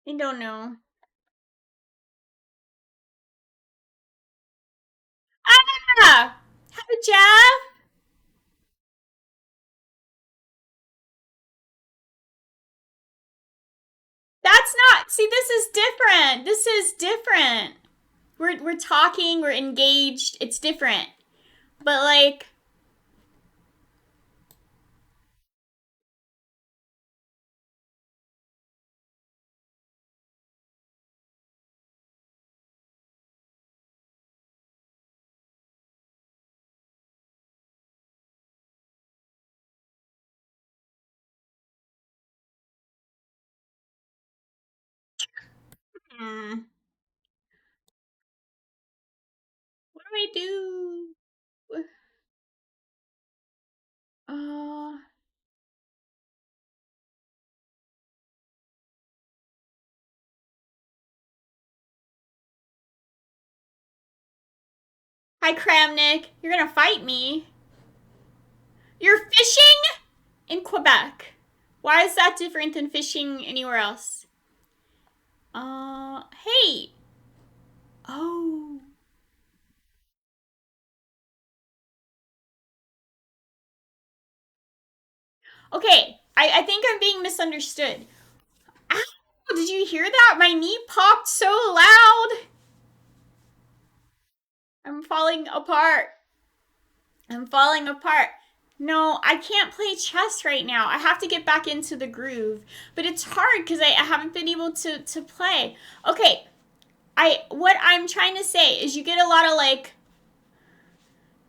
I don't know. Ah! Hi, Jeff! That's not. See, this is different. This is different. We're talking, we're engaged. It's different. But like hmm, what do I do? Uh Hi, Kramnik. You're gonna fight me. You're fishing in Quebec. Why is that different than fishing anywhere else? Hey. Oh. Okay, I think I'm being misunderstood. Ow, did you hear that? My knee popped so loud. I'm falling apart. I'm falling apart. No, I can't play chess right now. I have to get back into the groove. But it's hard because I haven't been able to play. Okay, what I'm trying to say is you get a lot of like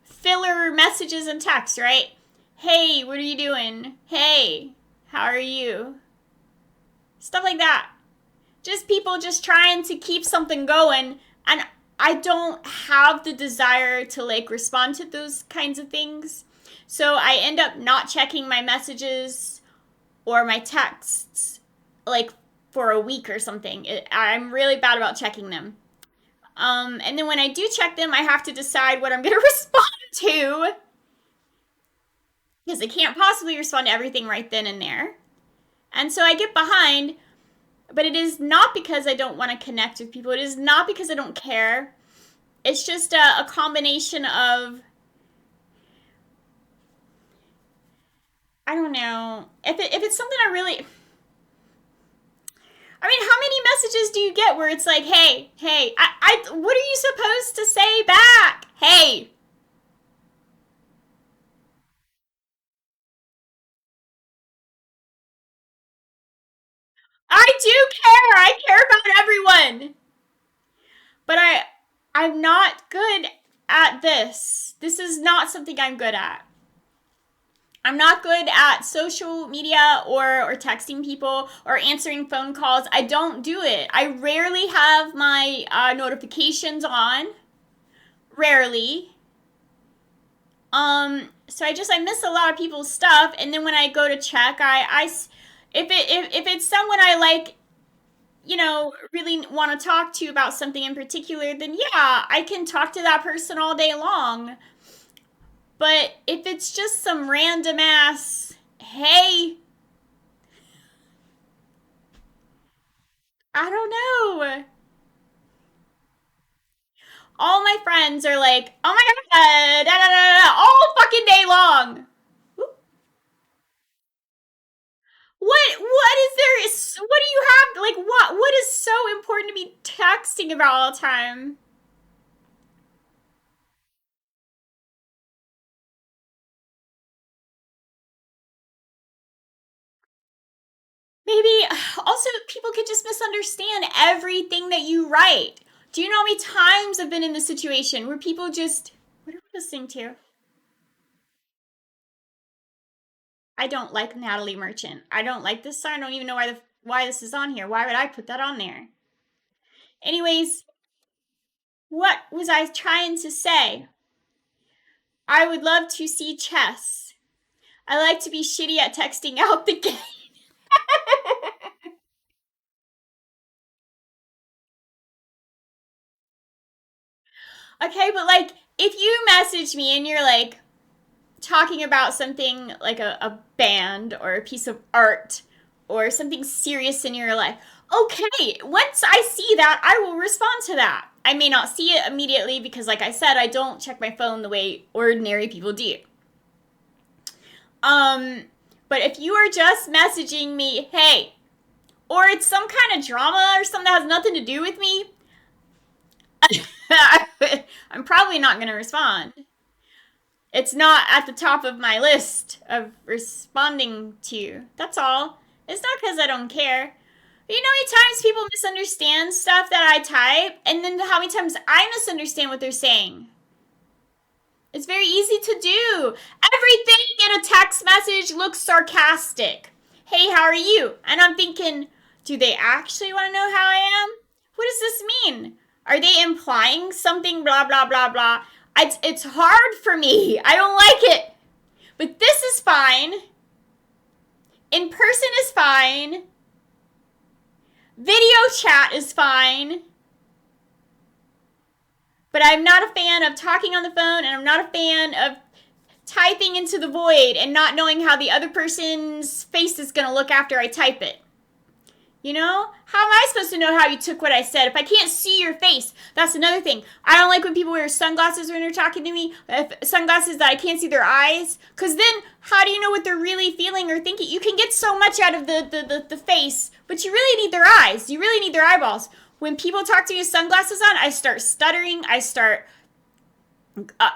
filler messages and texts, right? Hey, what are you doing? Hey, how are you? Stuff like that. Just people just trying to keep something going, and I don't have the desire to like respond to those kinds of things. So I end up not checking my messages or my texts like for a week or something. I'm really bad about checking them. And then when I do check them, I have to decide what I'm going to respond to because I can't possibly respond to everything right then and there. And so I get behind, but it is not because I don't want to connect with people. It is not because I don't care. It's just a combination of, I don't know. If it's something I really, I mean, how many messages do you get where it's like, hey, what are you supposed to say back? Hey. I do care. I care about everyone. But I'm not good at this. This is not something I'm good at. I'm not good at social media or texting people or answering phone calls. I don't do it. I rarely have my notifications on. Rarely. So I miss a lot of people's stuff, and then when I go to check, if it's someone I like, really want to talk to about something in particular, then yeah, I can talk to that person all day long. But if it's just some random ass, hey, I don't know. All my friends are like, oh my god, da, da, da, da, all fucking day long. What is there? What do you have? Like, what is so important to be texting about all the time? Maybe also people could just misunderstand everything that you write. Do you know how many times I've been in this situation where people just, what are we listening to? I don't like Natalie Merchant. I don't like this song. I don't even know why this is on here. Why would I put that on there? Anyways, what was I trying to say? I would love to see chess. I like to be shitty at texting out the game. Okay, but like, if you message me and you're like talking about something like a band or a piece of art or something serious in your life, okay, once I see that, I will respond to that. I may not see it immediately because, like I said, I don't check my phone the way ordinary people do. Um, but if you are just messaging me, hey, or it's some kind of drama or something that has nothing to do with me, I'm probably not going to respond. It's not at the top of my list of responding to. That's all. It's not because I don't care. You know how many times people misunderstand stuff that I type, and then how many times I misunderstand what they're saying? It's very easy to do. Everything in a text message looks sarcastic. Hey, how are you? And I'm thinking, do they actually want to know how I am? What does this mean? Are they implying something blah, blah, blah, blah? It's hard for me. I don't like it. But this is fine. In person is fine. Video chat is fine. But I'm not a fan of talking on the phone, and I'm not a fan of typing into the void and not knowing how the other person's face is going to look after I type it. You know? How am I supposed to know how you took what I said if I can't see your face? That's another thing. I don't like when people wear sunglasses when they're talking to me. Sunglasses that I can't see their eyes. Because then, how do you know what they're really feeling or thinking? You can get so much out of the face, but you really need their eyes. You really need their eyeballs. When people talk to me with sunglasses on, I start stuttering. I start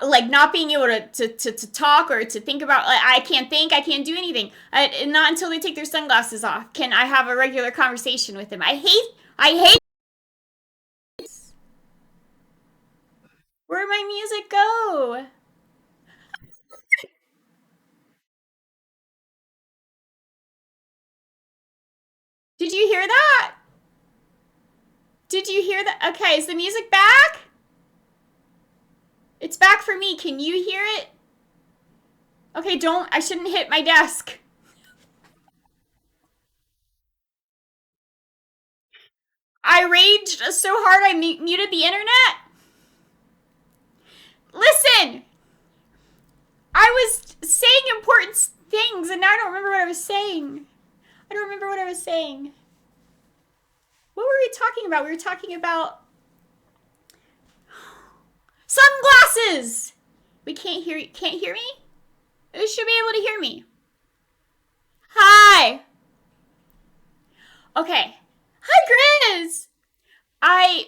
like not being able to talk or to think about, like, I can't think, I can't do anything. Not until they take their sunglasses off can I have a regular conversation with them. I hate where'd my music go? Did you hear that? Did you hear that? Okay, is the music back? It's back for me. Can you hear it? Okay, I shouldn't hit my desk. I raged so hard I muted the internet. Listen, I was saying important things and now I don't remember what I was saying. I don't remember what I was saying. What were we talking about? We were talking about sunglasses. We can't hear you. Can't hear me? You should be able to hear me. Hi. Okay. Hi, Grizz. I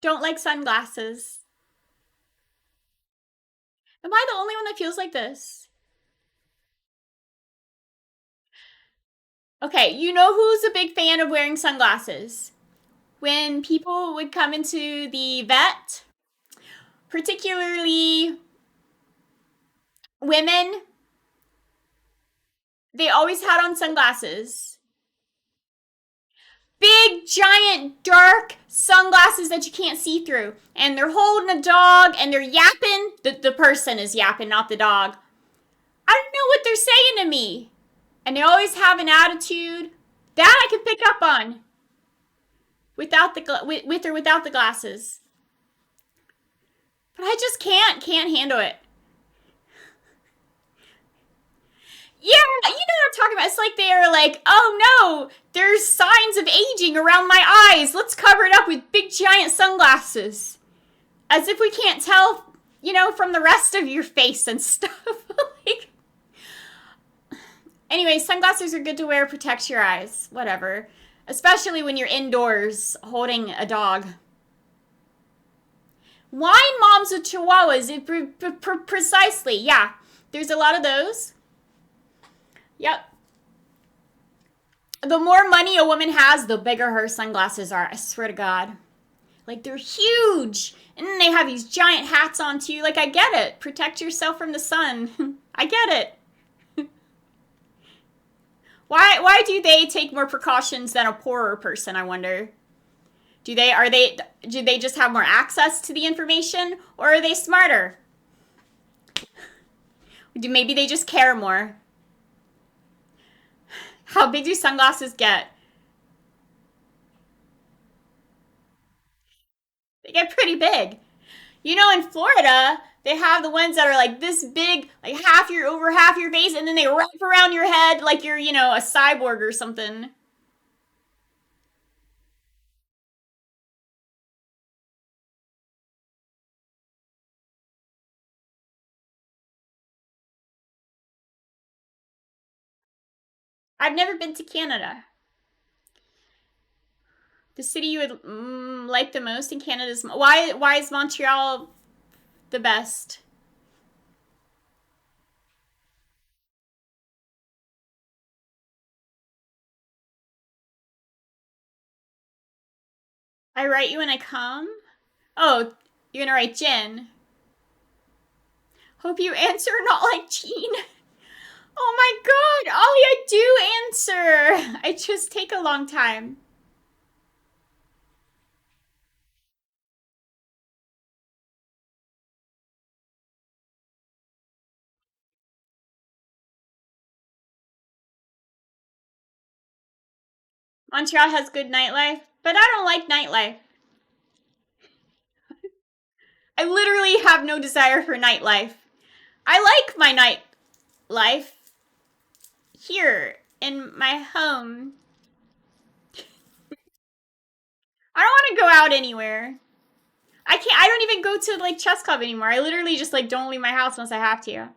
don't like sunglasses. Am I the only one that feels like this? Okay, you know who's a big fan of wearing sunglasses? When people would come into the vet, particularly women, they always had on sunglasses. Big, giant, dark sunglasses that you can't see through. And they're holding a dog and they're yapping. The person is yapping, not the dog. I don't know what they're saying to me. And they always have an attitude. That I can pick up on. With or without the glasses. But I just can't handle it. Yeah, you know what I'm talking about. It's like they're like, oh no, there's signs of aging around my eyes. Let's cover it up with big giant sunglasses. As if we can't tell, from the rest of your face and stuff. Like, anyway, sunglasses are good to wear, protects your eyes, whatever. Especially when you're indoors holding a dog. Wine moms with chihuahuas, precisely, yeah. There's a lot of those. Yep. The more money a woman has, the bigger her sunglasses are. I swear to God. Like, they're huge. And then they have these giant hats on too. Like, I get it. Protect yourself from the sun. I get it. Why do they take more precautions than a poorer person, I wonder? Do they just have more access to the information, or are they smarter? Maybe they just care more. How big do sunglasses get? They get pretty big. In Florida, they have the ones that are like this big, like over half your face, and then they wrap around your head like you're, a cyborg or something. I've never been to Canada. The city you would like the most in Canada is why is Montreal the best? I write you when I come? Oh, you're gonna write Jen. Hope you answer not like Jean. Oh my god, Ollie, I do answer. I just take a long time. Montreal has good nightlife, but I don't like nightlife. I literally have no desire for nightlife. I like my nightlife here in my home. I don't want to go out anywhere. I don't even go to like chess club anymore. I literally just like don't leave my house unless I have to.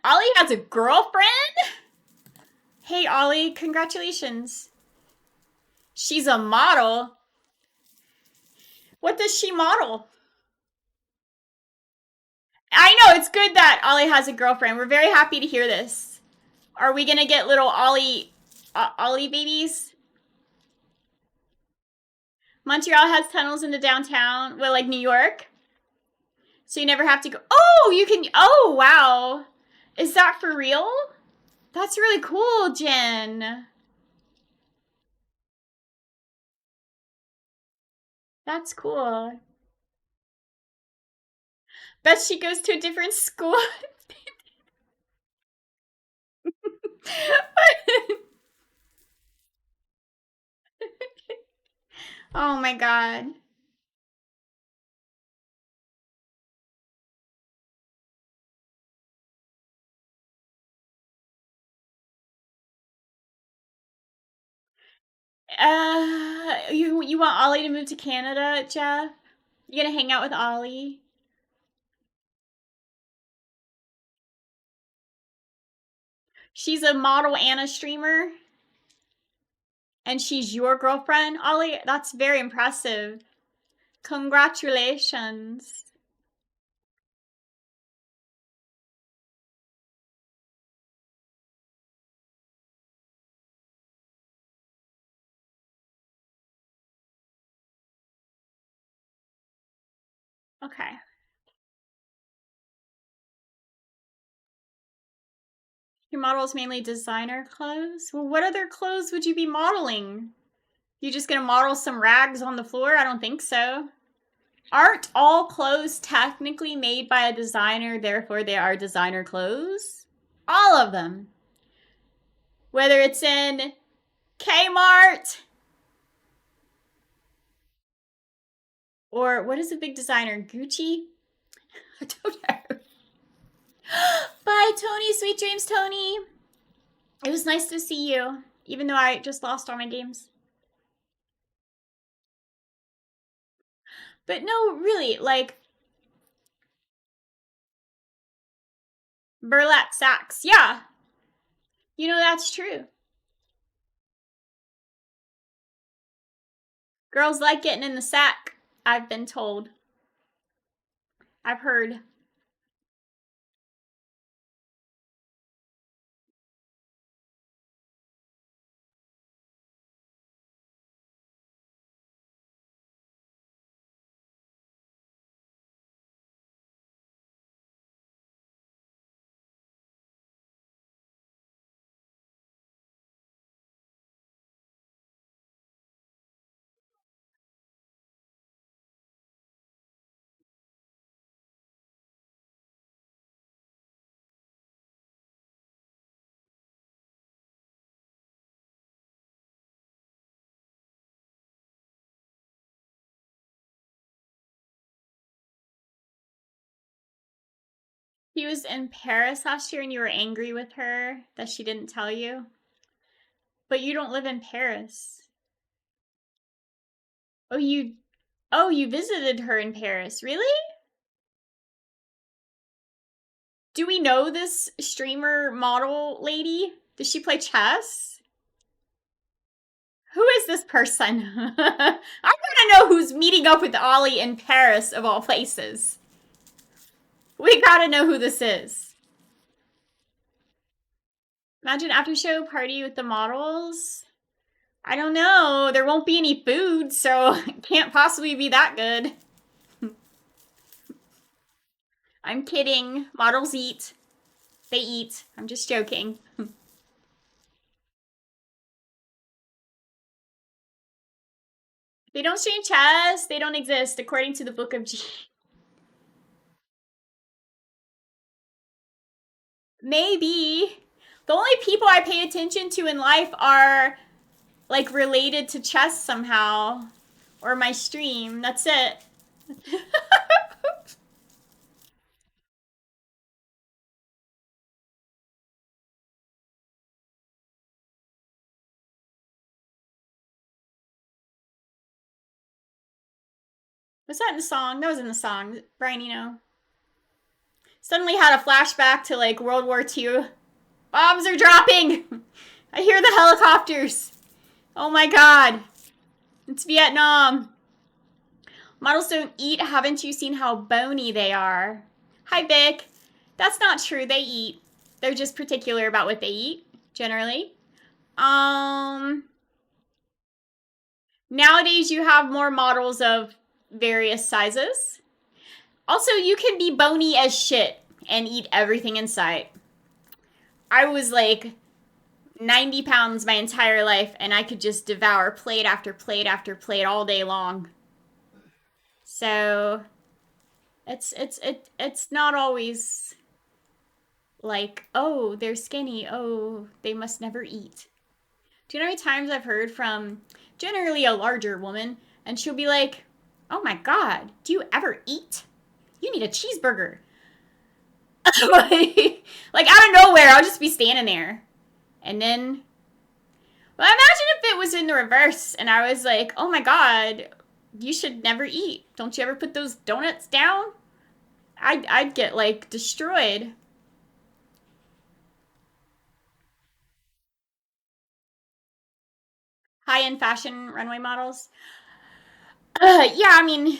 Ollie has a girlfriend? Hey Ollie, congratulations. She's a model. What does she model? I know, it's good that Ollie has a girlfriend. We're very happy to hear this. Are we gonna get little Ollie babies? Montreal has tunnels into downtown. Well, like New York. So you never have to go. Oh, you can. Oh, wow. Is that for real? That's really cool, Jen. That's cool. Bet she goes to a different school. Oh my god. You want Ollie to move to Canada, Jeff? You gonna hang out with Ollie? She's a model and a streamer. And she's your girlfriend, Ollie? That's very impressive. Congratulations. Okay. Your model is mainly designer clothes? Well, what other clothes would you be modeling? You just gonna model some rags on the floor? I don't think so. Aren't all clothes technically made by a designer, therefore they are designer clothes? All of them. Whether it's in Kmart or what is a big designer? Gucci? I don't know. Bye, Tony. Sweet dreams, Tony. It was nice to see you, even though I just lost all my games. But no, really, like, burlap sacks. Yeah. You know, that's true. Girls like getting in the sack, I've been told. I've heard. He was in Paris last year and you were angry with her that she didn't tell you. But you don't live in Paris. Oh, you visited her in Paris. Really? Do we know this streamer model lady? Does she play chess? Who is this person? I gotta know who's meeting up with Ollie in Paris, of all places. We gotta know who this is. Imagine after show party with the models. I don't know. There won't be any food, so it can't possibly be that good. I'm kidding. Models eat. They eat. I'm just joking. If they don't stream chess, they don't exist, according to the Book of G. Maybe. The only people I pay attention to in life are, like, related to chess somehow. Or my stream. That's it. Was that in the song? That was in the song. Brian, you know. Suddenly had a flashback to, like, World War II. Bombs are dropping! I hear the helicopters. Oh my god. It's Vietnam. Models don't eat. Haven't you seen how bony they are? Hi, Vic. That's not true. They eat. They're just particular about what they eat, generally. Nowadays, you have more models of various sizes. Also, you can be bony as shit and eat everything in sight. I was like 90 pounds my entire life, and I could just devour plate after plate after plate all day long. So it's not always like, oh, they're skinny, oh, they must never eat. Do you know how many times I've heard from generally a larger woman, and she'll be like, oh my god, do you ever eat? You need a cheeseburger. Like out of nowhere, I'll just be standing there. And then, well, imagine if it was in the reverse and I was like, oh my god, you should never eat. Don't you ever put those donuts down? I'd get, like, destroyed. High-end fashion runway models. Yeah, I mean,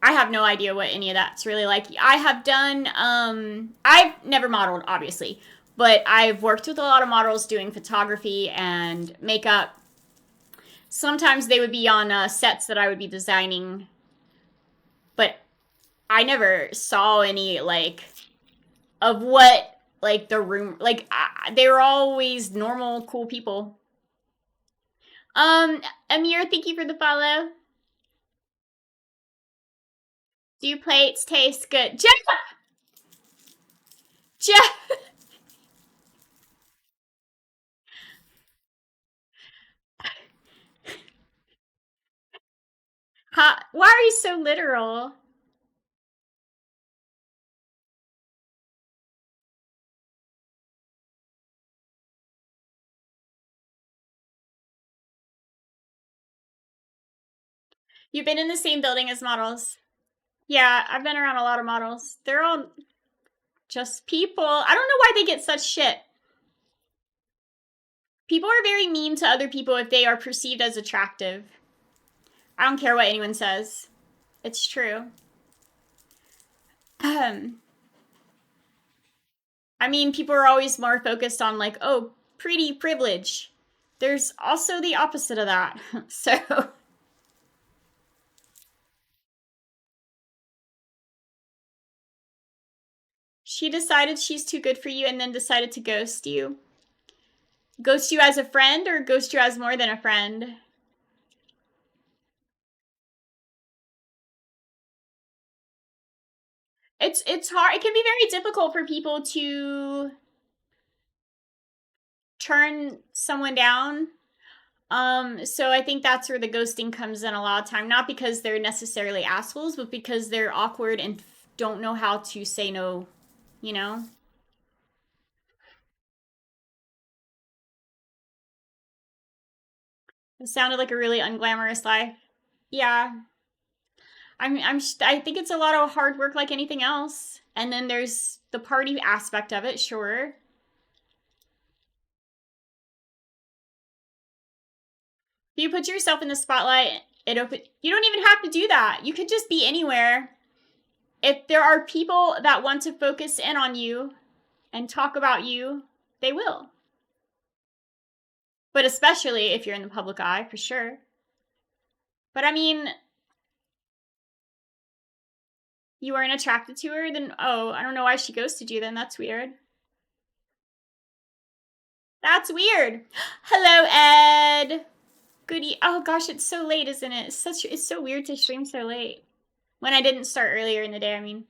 I have no idea what any of that's really like. I have done, I've never modeled, obviously, but I've worked with a lot of models doing photography and makeup. Sometimes they would be on sets that I would be designing, but I never saw any, like, of what, like, the room, like, they were always normal, cool people. Amir, thank you for the follow. Do plates taste good? Jeff! Why are you so literal? You've been in the same building as models. Yeah, I've been around a lot of models. They're all just people. I don't know why they get such shit. People are very mean to other people if they are perceived as attractive. I don't care what anyone says. It's true. I mean, people are always more focused on, like, oh, pretty privilege. There's also the opposite of that. So... She decided she's too good for you and then decided to ghost you. Ghost you as a friend or ghost you as more than a friend? It's hard. It can be very difficult for people to turn someone down. So I think that's where the ghosting comes in a lot of time. Not because they're necessarily assholes, but because they're awkward and don't know how to say no, you know? It sounded like a really unglamorous life. Yeah. I think it's a lot of hard work like anything else. And then there's the party aspect of it, sure. If you put yourself in the spotlight, you don't even have to do that. You could just be anywhere. If there are people that want to focus in on you and talk about you, they will. But especially if you're in the public eye, for sure. But I mean, you weren't attracted to her, then, oh, I don't know why she ghosted you then. That's weird. That's weird. Hello, Ed. Goody. Oh gosh, it's so late, isn't it? It's so weird to stream so late. When I didn't start earlier in the day, I mean.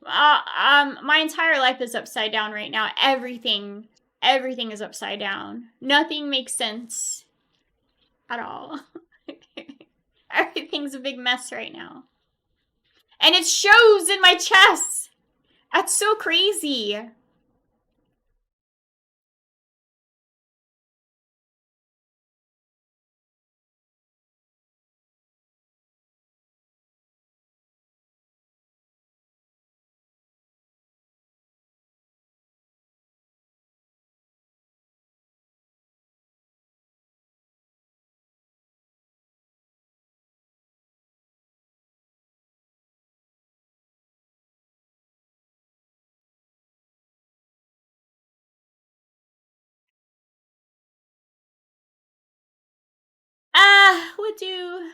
My entire life is upside down right now. Everything Everything is upside down. Nothing makes sense at all. Everything's a big mess right now. And it shows in my chess. That's so crazy. Would do.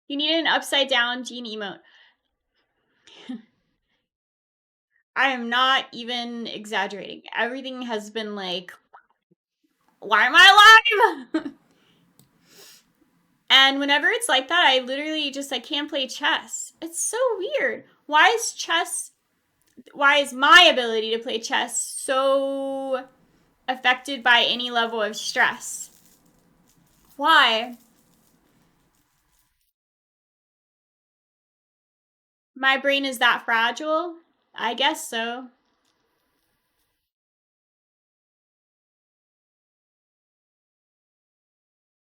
You need an upside down Gene emote. I am not even exaggerating. Everything has been like, why am I alive? And whenever it's like that, I literally just, I can't play chess. It's so weird. Why is my ability to play chess so affected by any level of stress? Why? My brain is that fragile? I guess so.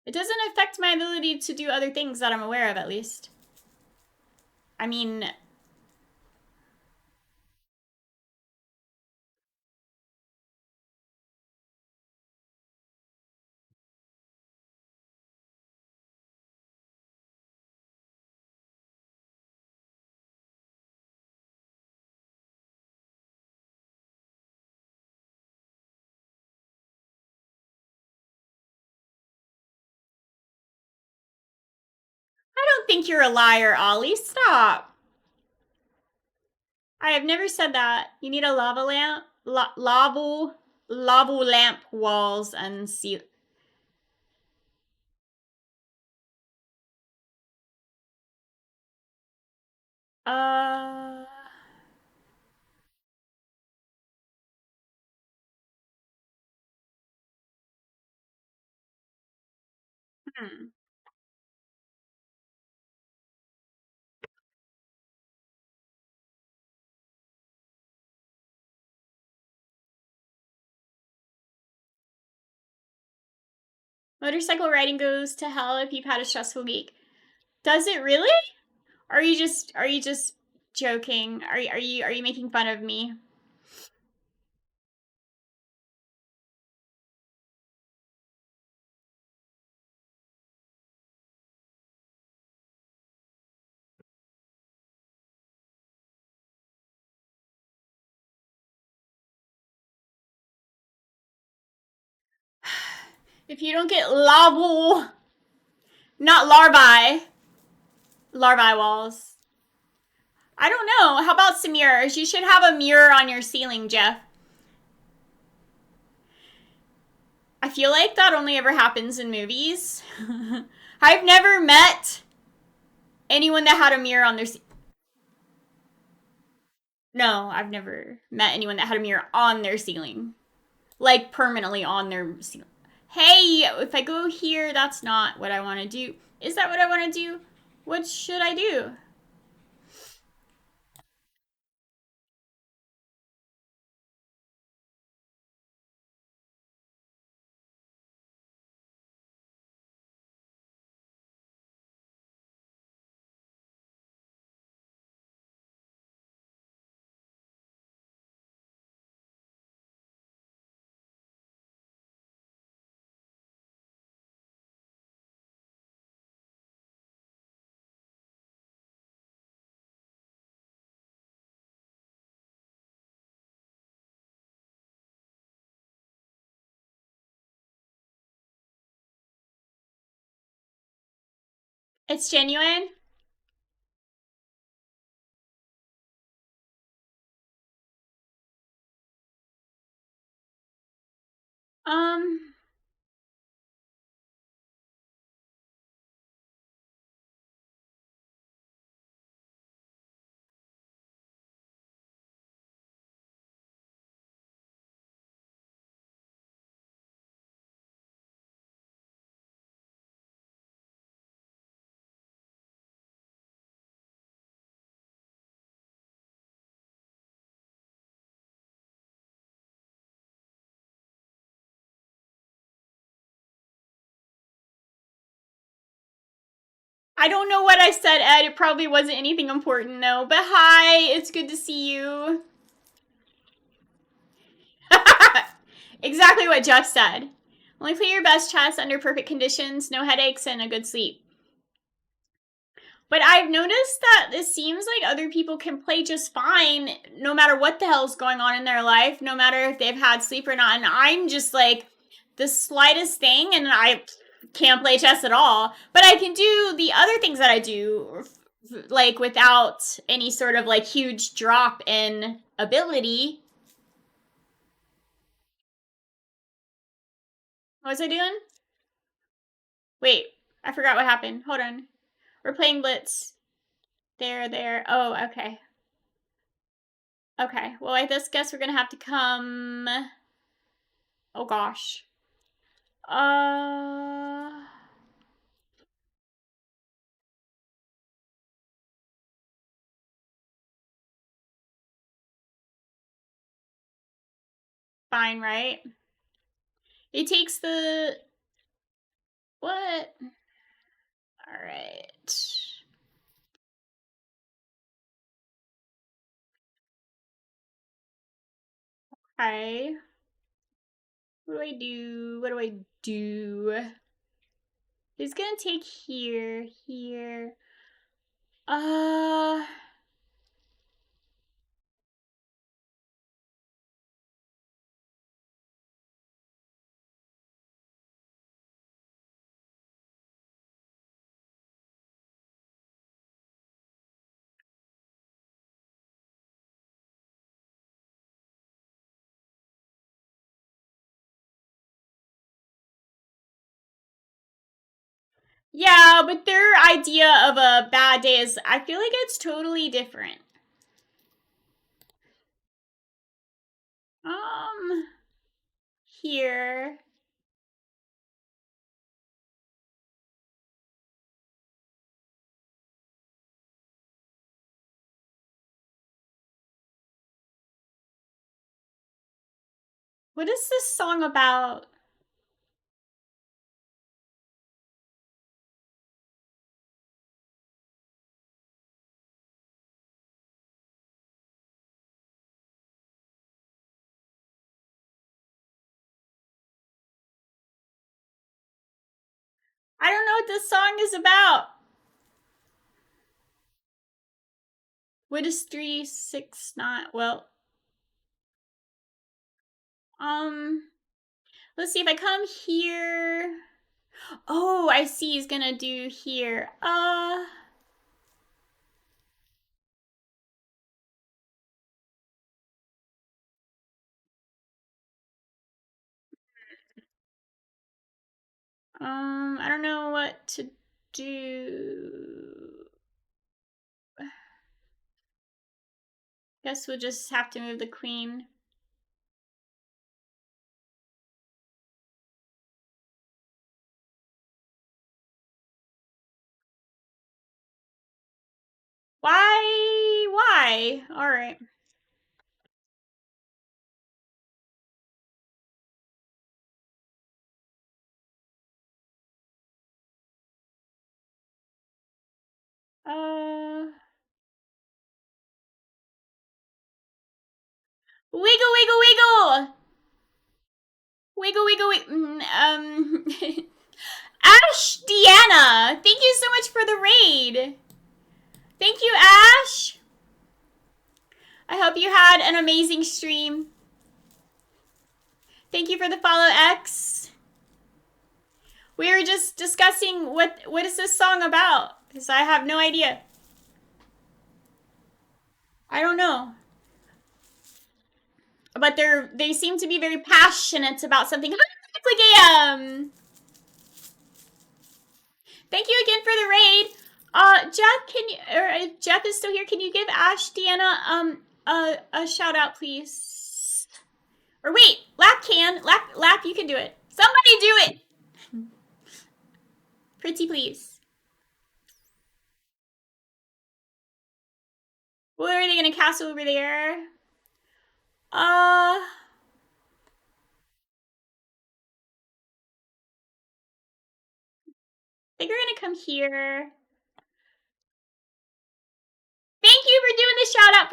It doesn't affect my ability to do other things that I'm aware of, at least. I mean, I don't think you're a liar, Ollie. Stop. I have never said that. You need a lava lamp, lava lamp walls and see. Uh. Hmm. Motorcycle riding goes to hell if you've had a stressful week. Does it really? Are you just joking? Are you making fun of me? If you don't get not larvae walls. I don't know. How about some mirrors? You should have a mirror on your ceiling, Jeff. I feel like that only ever happens in movies. I've never met anyone that had a mirror on their No, I've never met anyone that had a mirror on their ceiling. Like permanently on their ceiling. Hey, if I go here, that's not what I want to do. Is that what I want to do? What should I do? It's genuine. Um, I don't know what I said, Ed. It probably wasn't anything important, no. But hi, it's good to see you. Exactly what Jeff said. Only play your best chess under perfect conditions, no headaches, and a good sleep. But I've noticed that it seems like other people can play just fine no matter what the hell's going on in their life, no matter if they've had sleep or not. And I'm just like the slightest thing and I can't play chess at all. But I can do the other things that I do like without any sort of like huge drop in ability. What was I doing? Wait, I forgot what happened. Hold on. We're playing Blitz. There. Oh, okay. Okay, well, I just guess we're gonna have to come... Oh, gosh. Fine, right? It takes the... What? Alright. Okay. What do I do? What do I do? It's gonna take here. Uh... Yeah, but their idea of a bad day is, I feel like it's totally different. Here. What is this song about? I don't know what this song is about. What is 3, 6, 9? Well, let's see if I come here. Oh, I see. He's gonna do here. I don't know what to do. Guess we'll just have to move the queen. Why? All right. Wiggle, wiggle, wiggle! Wiggle, wiggle, wiggle. Ash Deanna, thank you so much for the raid. Thank you, Ash. I hope you had an amazing stream. Thank you for the follow, X. We were just discussing what is this song about? Because I have no idea. I don't know. But they seem to be very passionate about something. Hi, Game. Thank you again for the raid. Jeff, can you, or if Jeff is still here, can you give Ash Deanna a shout out, please? Or wait, Lap can. Lap, you can do it. Somebody do it. Pretty please. What are they gonna cast over there? I think we're gonna come here.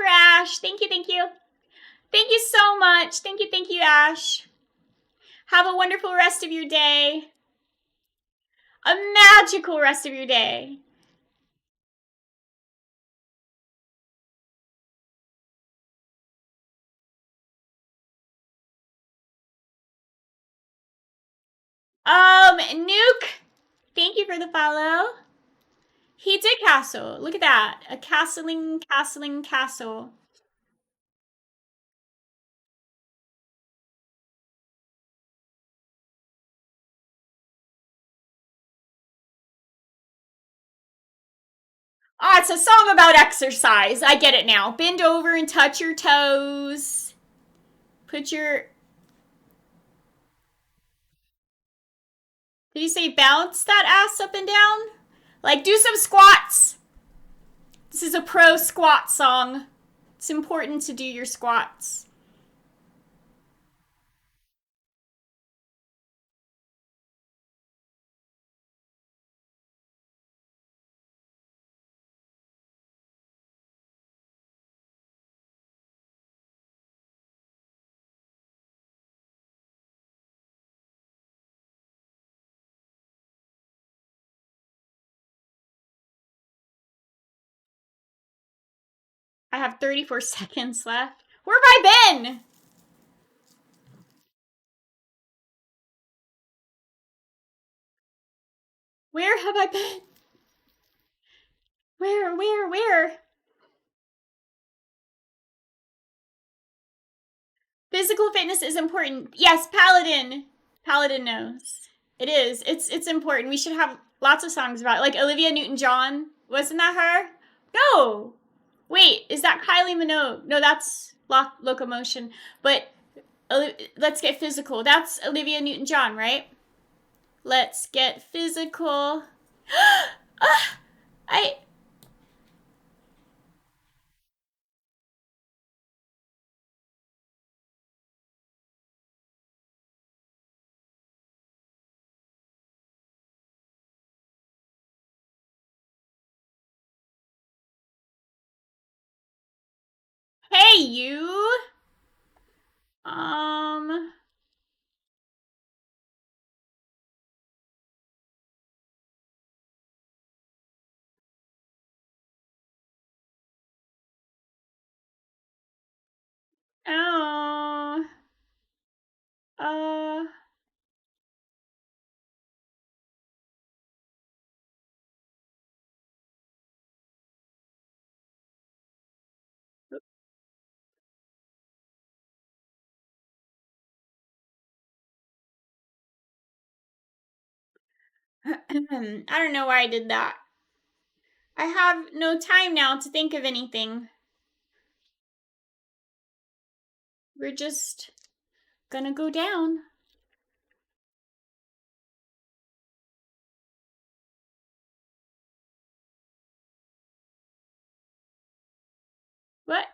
for Ash. Thank you, thank you. Thank you so much. Thank you, Ash. Have a wonderful rest of your day. A magical rest of your day. Nuke, thank you for the follow. He did castle. Look at that. A castling castle. Ah, it's a song about exercise. I get it now. Bend over and touch your toes. Put your... Did you say bounce that ass up and down? Like, do some squats. This is a pro squat song. It's important to do your squats. I have 34 seconds left. Where have I been? Where have I been? Where? Physical fitness is important. Yes, Paladin. Paladin knows. It is. It's important. We should have lots of songs about it. Like Olivia Newton-John. Wasn't that her? No. Wait, is that Kylie Minogue? No, that's Locomotion. But let's get physical. That's Olivia Newton-John, right? Let's get physical. Hey, you. Oh. Uh. I don't know why I did that. I have no time now to think of anything. We're just gonna go down. What?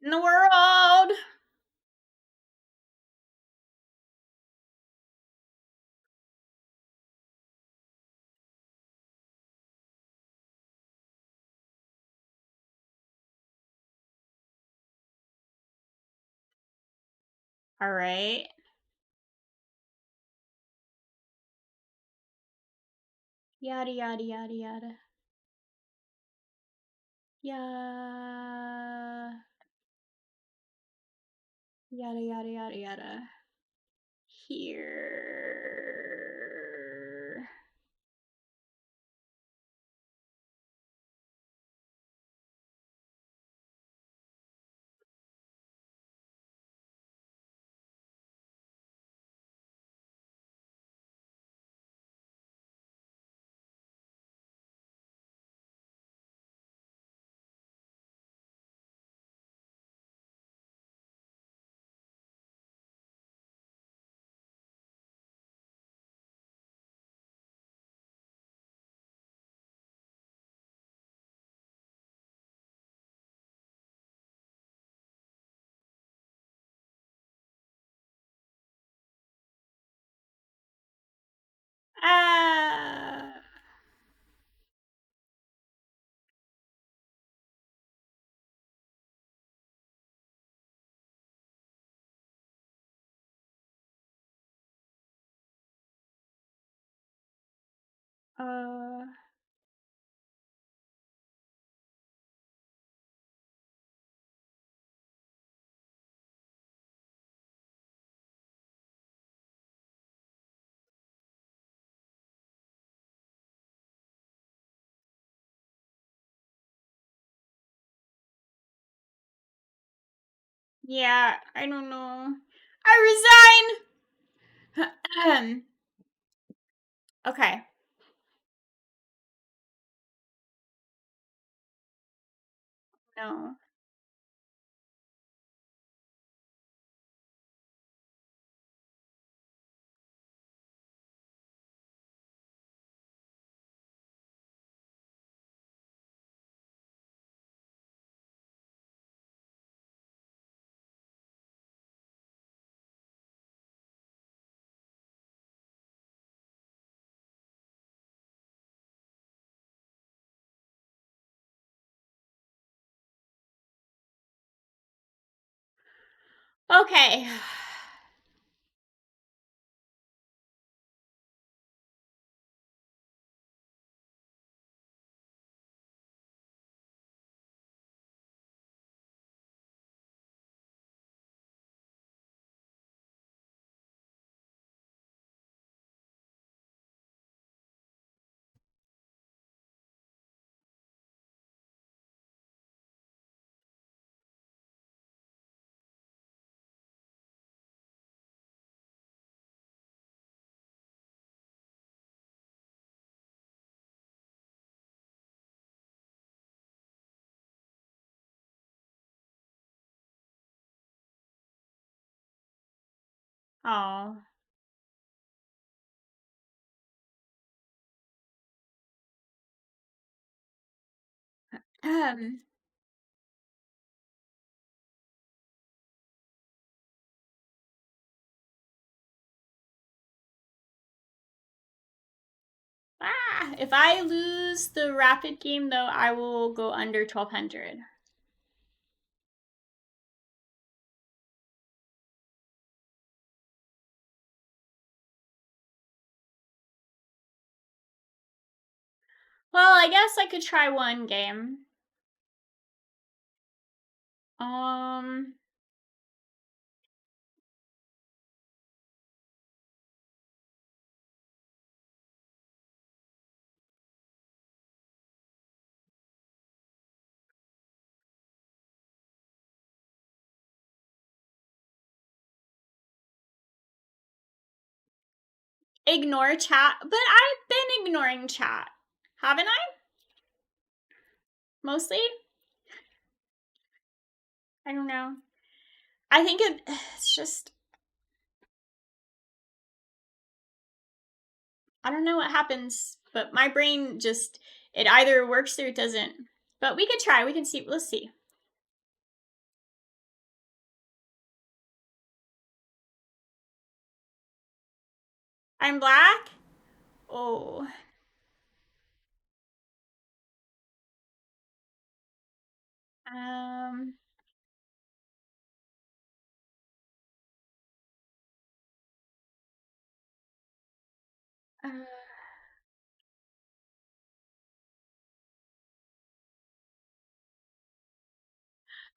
In the world? All right. Yada yada yada yada. Yeah. Yada yada yada yada. Here. Yeah, I don't know. I resign! Okay. No. Okay. Oh. Um. If I lose the rapid game, though, I will go under 1200. Well, I guess I could try one game. Ignore chat. But I've been ignoring chat. Haven't I? Mostly? I don't know. I think it's just, I don't know what happens, but my brain just, it either works or it doesn't. But we could try. We can see. Let's see. I'm black? Oh. Um. Uh,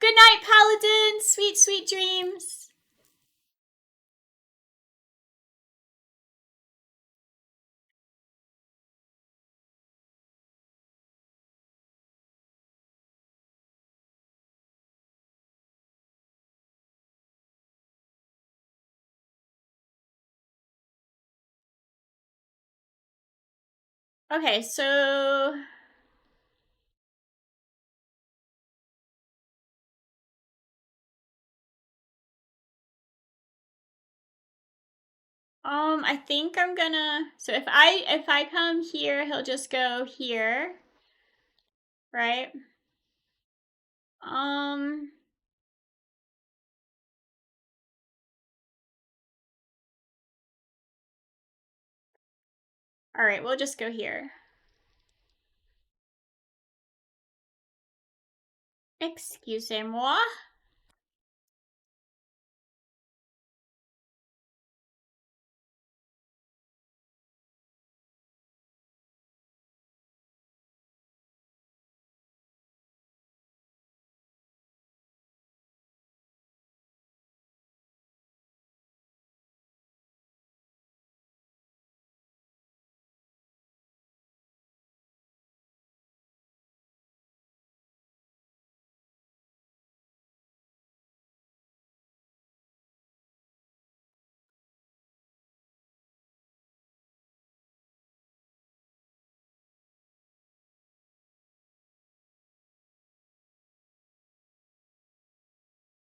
Good night, Paladin. Sweet, sweet dreams. Okay, so I think I'm gonna, so if I come here, he'll just go here, right? All right, we'll just go here. Excusez-moi.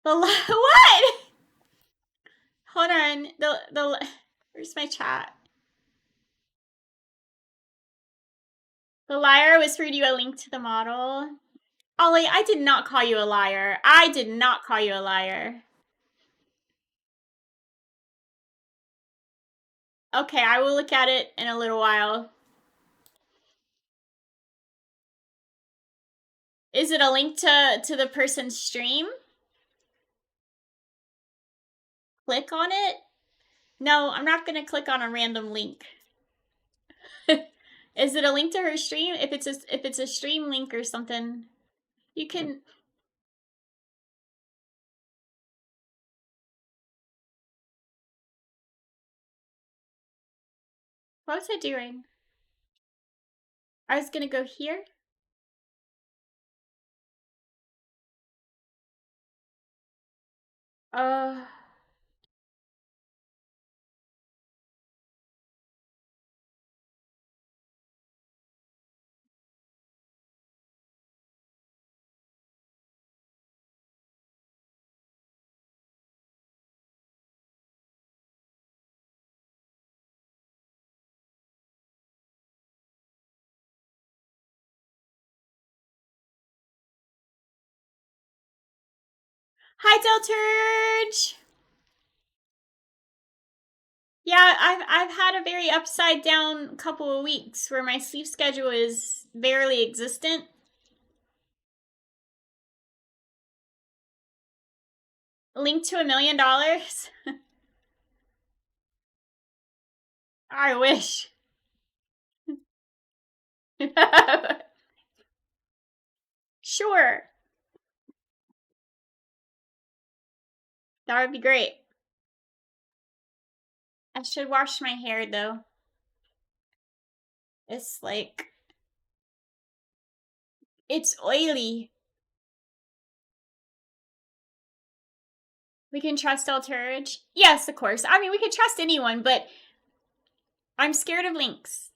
What? Hold on. Where's my chat? The liar whispered you a link to the model. Ollie, I did not call you a liar. I did not call you a liar. Okay, I will look at it in a little while. Is it a link to the person's stream? Click on it? No, I'm not gonna click on a random link. Is it a link to her stream? If it's a stream link or something, you can. What was I doing? I was gonna go here. Hi, Delturge! Yeah, I've had a very upside down couple of weeks where my sleep schedule is barely existent. Link to $1 million? I wish. Sure. That would be great. I should wash my hair though. It's like, it's oily. We can trust Delturge? Yes, of course. I mean, we can trust anyone, but I'm scared of links.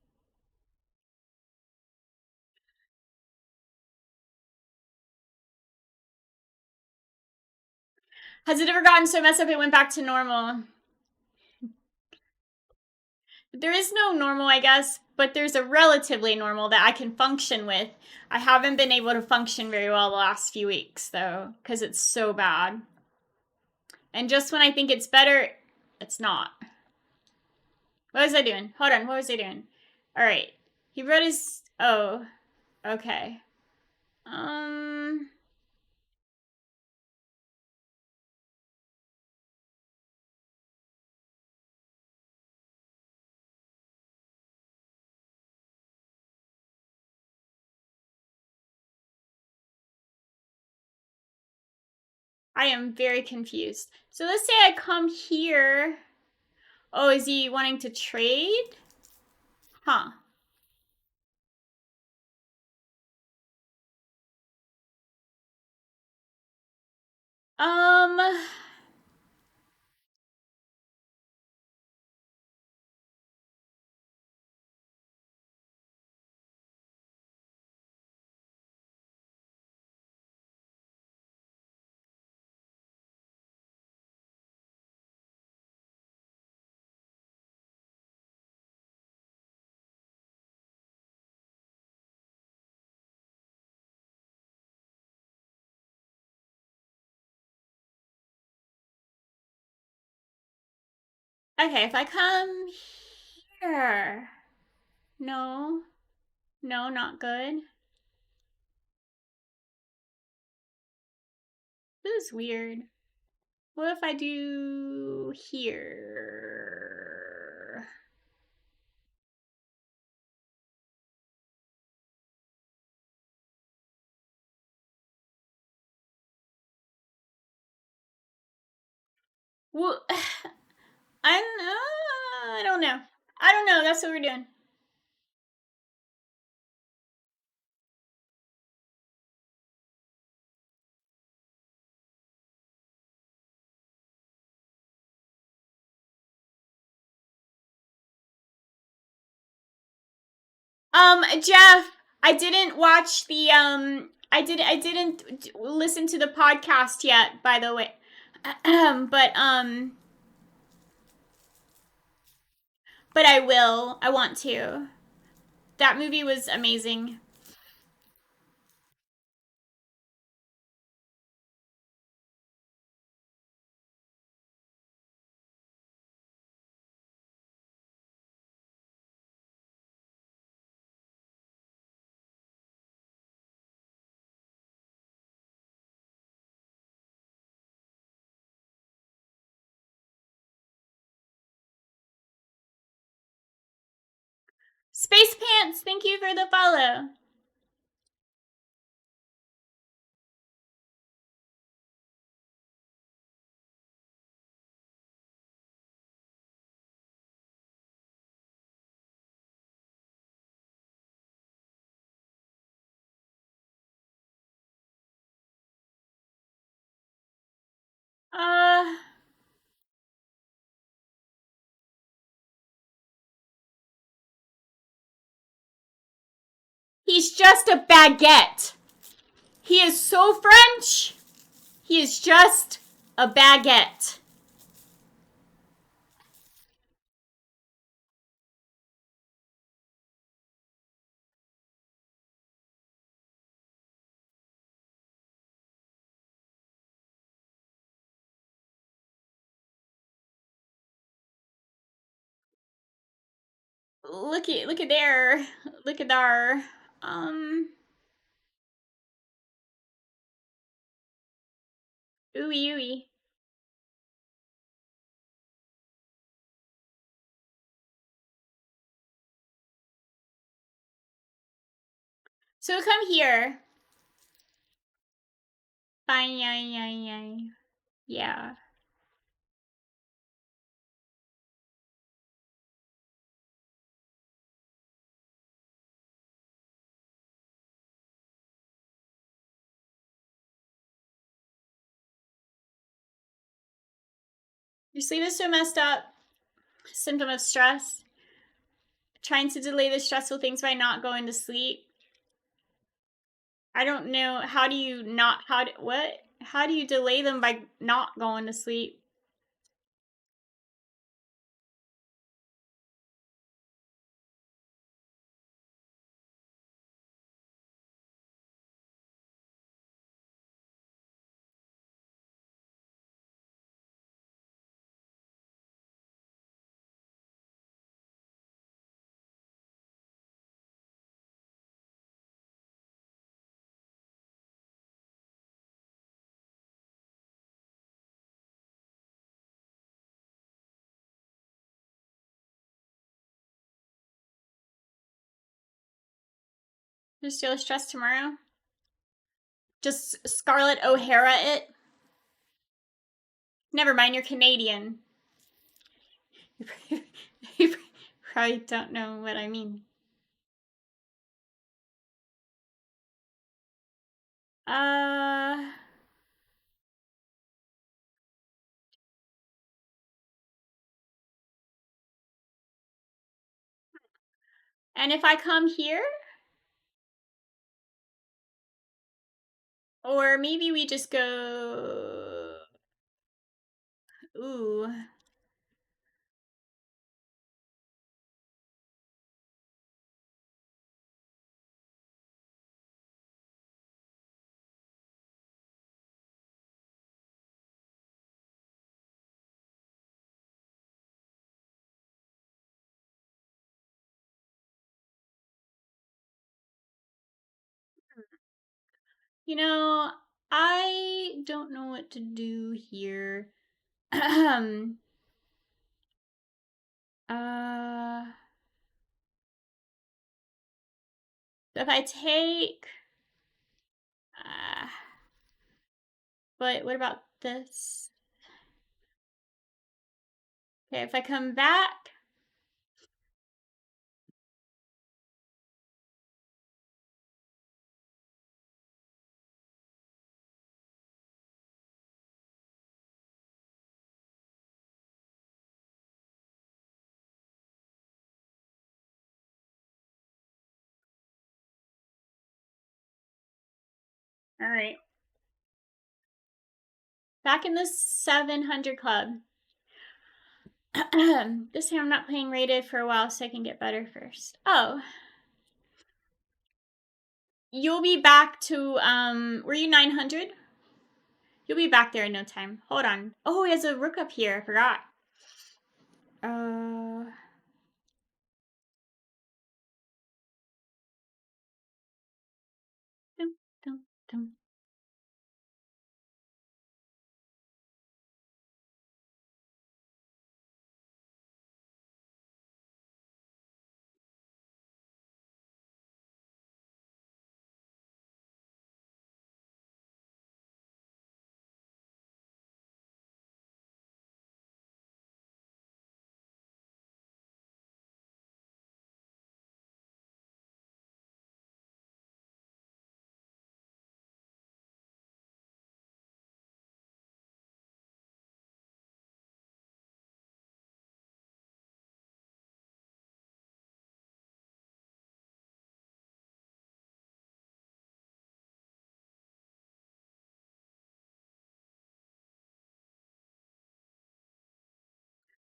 Has it ever gotten so messed up it went back to normal? There is no normal, I guess, but there's a relatively normal that I can function with. I haven't been able to function very well the last few weeks, though, because it's so bad. And just when I think it's better, it's not. What was I doing? Hold on, what was I doing? Alright. He wrote his... Oh. Okay. I am very confused. So let's say I come here. Oh, is he wanting to trade? Huh. Okay, if I come here. No. No, not good. This is weird. What if I do here? Well, I don't know. I don't know. That's what we're doing. Jeff, I didn't watch the I didn't listen to the podcast yet, by the way. but but I will. I want to. That movie was amazing. Space Pants, thank you for the follow. Uh, he's just a baguette. He is so French. He is just a baguette. Look at there. Look at there. Um ooey ooey. So come here. Fine, yeah. Your sleep is so messed up. Symptom of stress. Trying to delay the stressful things by not going to sleep. I don't know. How do you not? What? How do you delay them by not going to sleep? Just feel stressed tomorrow. Just Scarlett O'Hara it. Never mind, you're Canadian. You probably don't know what I mean. Uh, and if I come here, or maybe we just go. Ooh. You know, I don't know what to do here. uh, if I take, uh, but what about this? Okay, if I come back, all right. Back in the 700 club. This time I'm not playing rated for a while so I can get better first. Oh. You'll be back to, were you 900? You'll be back there in no time. Hold on. Oh, he has a rook up here. I forgot. Dum, dum, dum.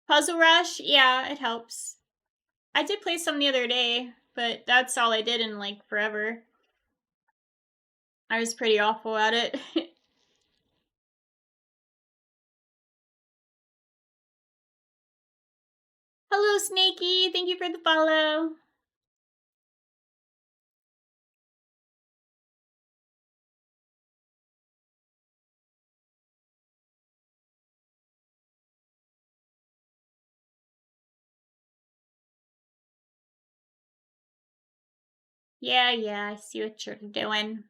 Puzzle Rush? Yeah, it helps. I did play some the other day, but that's all I did in like forever. I was pretty awful at it. Hello, Snakey. Thank you for the follow. Yeah, I see what you're doing.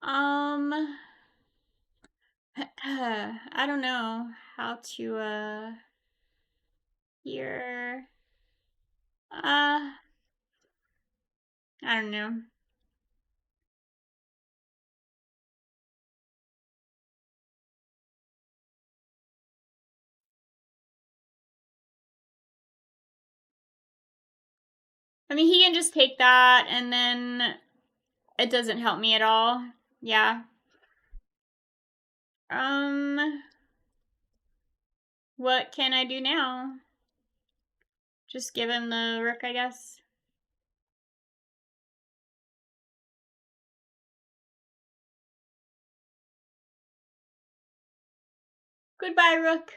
I don't know how to, here. I don't know. I mean, he can just take that, and then it doesn't help me at all. Yeah. What can I do now? Just give him the rook, I guess. Goodbye, rook.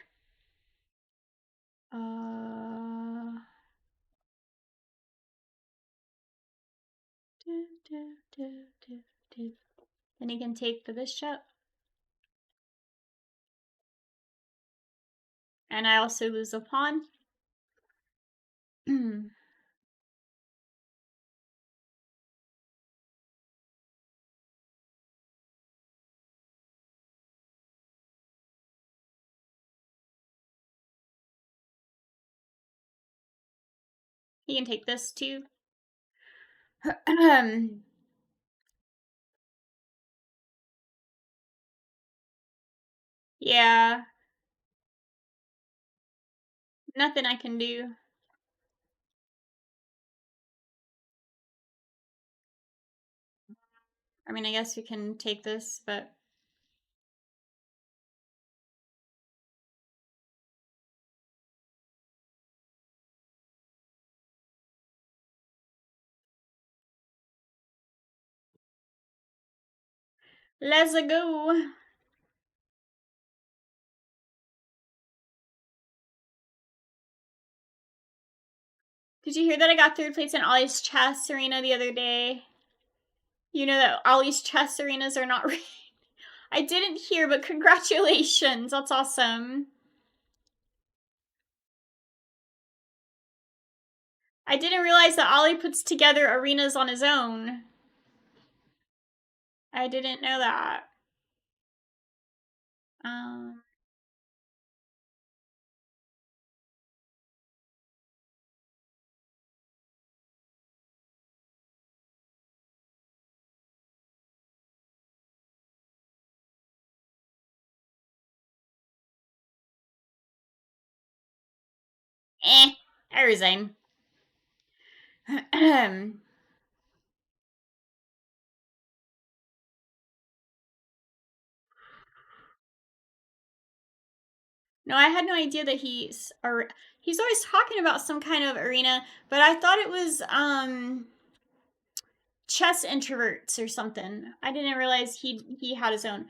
Then he can take the bishop. And I also lose a pawn. He can take this too. Yeah. Nothing I can do. I mean, I guess we can take this, but... Let's go. Did you hear that I got third place in Ollie's chess arena the other day? You know that Ollie's chess arenas are not rated. I didn't hear, but congratulations. That's awesome. I didn't realize that Ollie puts together arenas on his own. I didn't know that. I resign. No, I had no idea that he's always talking about some kind of arena, but I thought it was chess introverts or something. I didn't realize he had his own.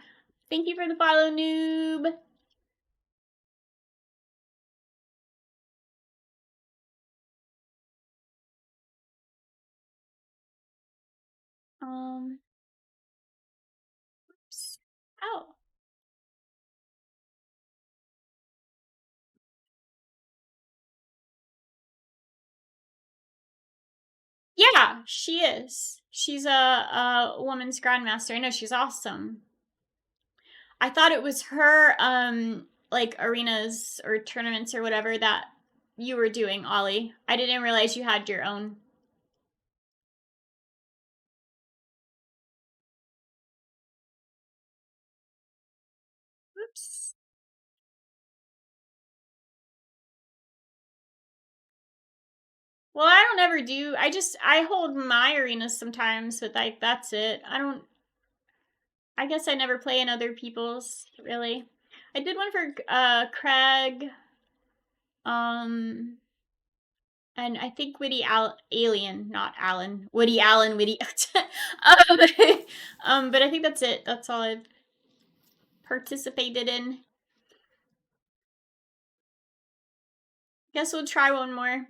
Thank you for the follow, noob. Oops. Oh. Yeah, she is. She's a woman's grandmaster. I know she's awesome. I thought it was her like arenas or tournaments or whatever that you were doing, Ollie. I didn't realize you had your own. Oops. Well, I don't ever do. I hold my arenas sometimes, but like that's it. I guess I never play in other people's, really. I did one for Craig and I think Alien, not Alan. Woody Allen, Witty. But I think that's it. That's all I've participated in. Guess we'll try one more.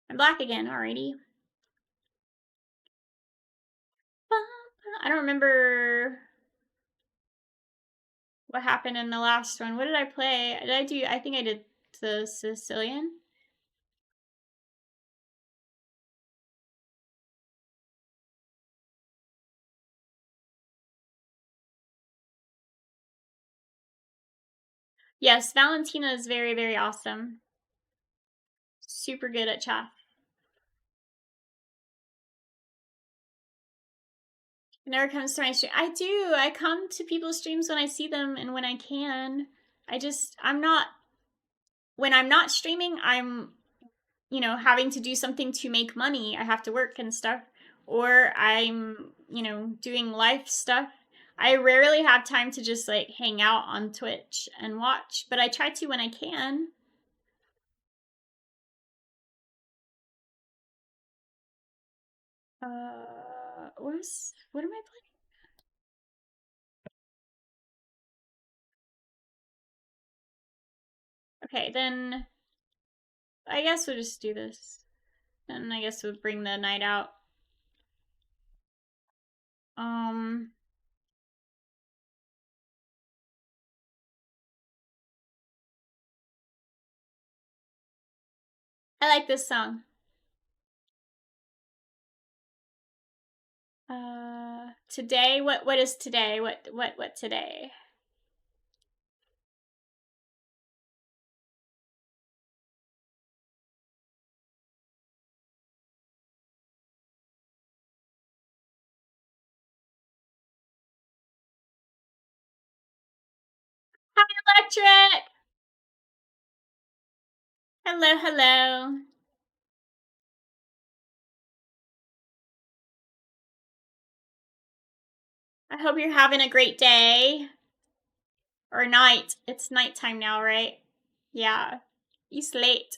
I'm black again, alrighty. I don't remember what happened in the last one. What did I play? Did I do? I think I did the Sicilian. Yes, Valentina is very, very awesome. Super good at chess. It never comes to my stream. I do. I come to people's streams when I see them and when I can. When I'm not streaming, I'm, having to do something to make money. I have to work and stuff. Or I'm, doing life stuff. I rarely have time to just like hang out on Twitch and watch, but I try to when I can. What am I playing? Okay, then I guess we'll just do this. And I guess we'll bring the night out. I like this song. Today, what is today? What today? Hi, Electric! Hello, hello. I hope you're having a great day. Or night. It's nighttime now, right? Yeah. It's late.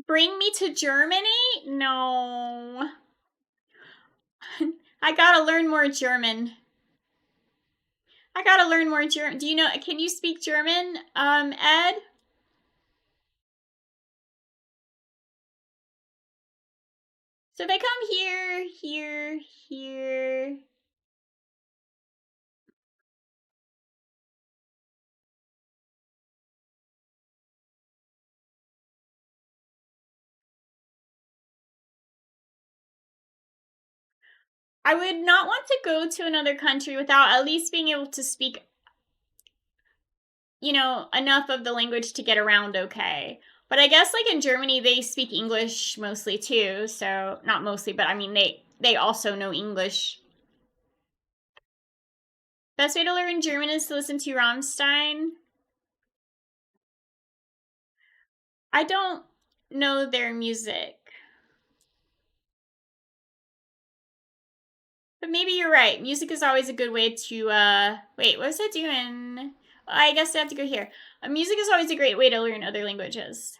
Bring me to Germany? No. I gotta learn more German. Do you know, can you speak German, Ed? So if I come here. I would not want to go to another country without at least being able to speak, enough of the language to get around okay. But I guess like in Germany they speak English mostly too, so not mostly, but I mean they also know English. Best way to learn German is to listen to Rammstein. I don't know their music. But maybe you're right. Music is always a good way to, wait, what was I doing? Well, I guess I have to go here. Music is always a great way to learn other languages.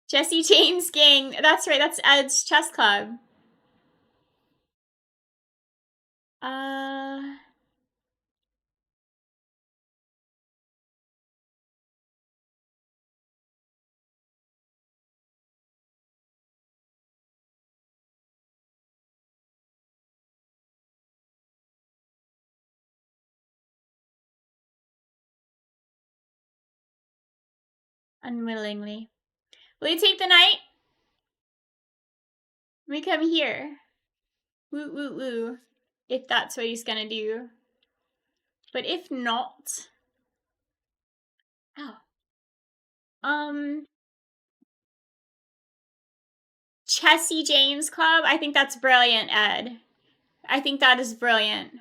Jesse James Gang. That's right, that's Ed's Chess Club. Unwillingly. Will you take the knight? We come here. Woo, woo, woo. If that's what he's gonna do. But if not... Oh. Chessy James Club? I think that's brilliant, Ed. I think that is brilliant.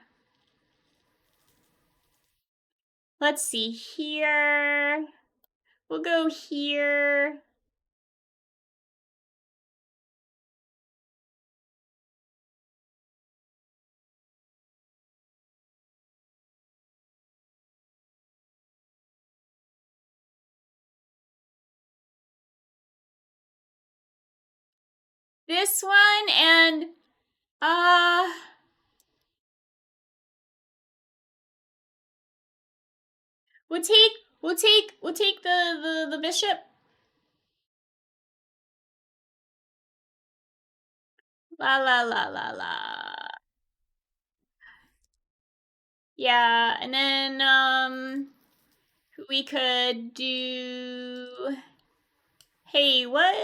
Let's see here. We'll go here. This one and we'll take the bishop. La la la la la. Yeah, and then we could do hey, what?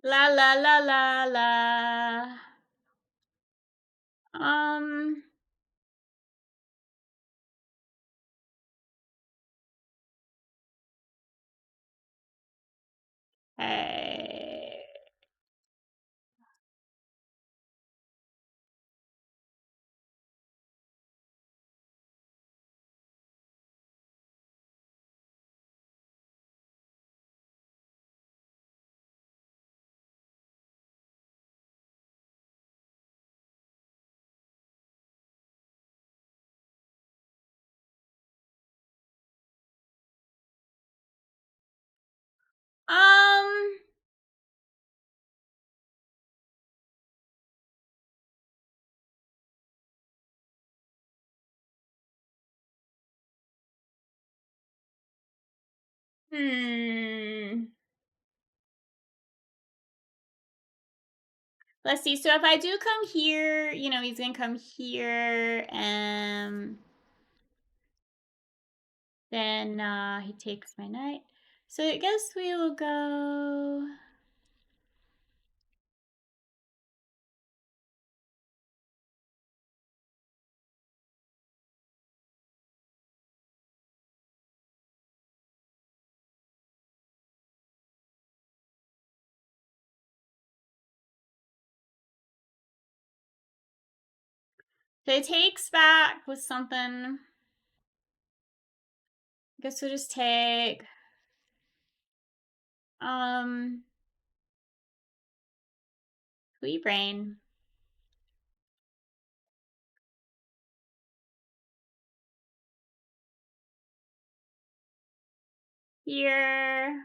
La la la la la. Hey. Let's see. So if I do come here, you know, he's gonna come here, and then he takes my knight. So I guess we will go. So he takes back with something. I guess we'll just take. Sweet brain. Here.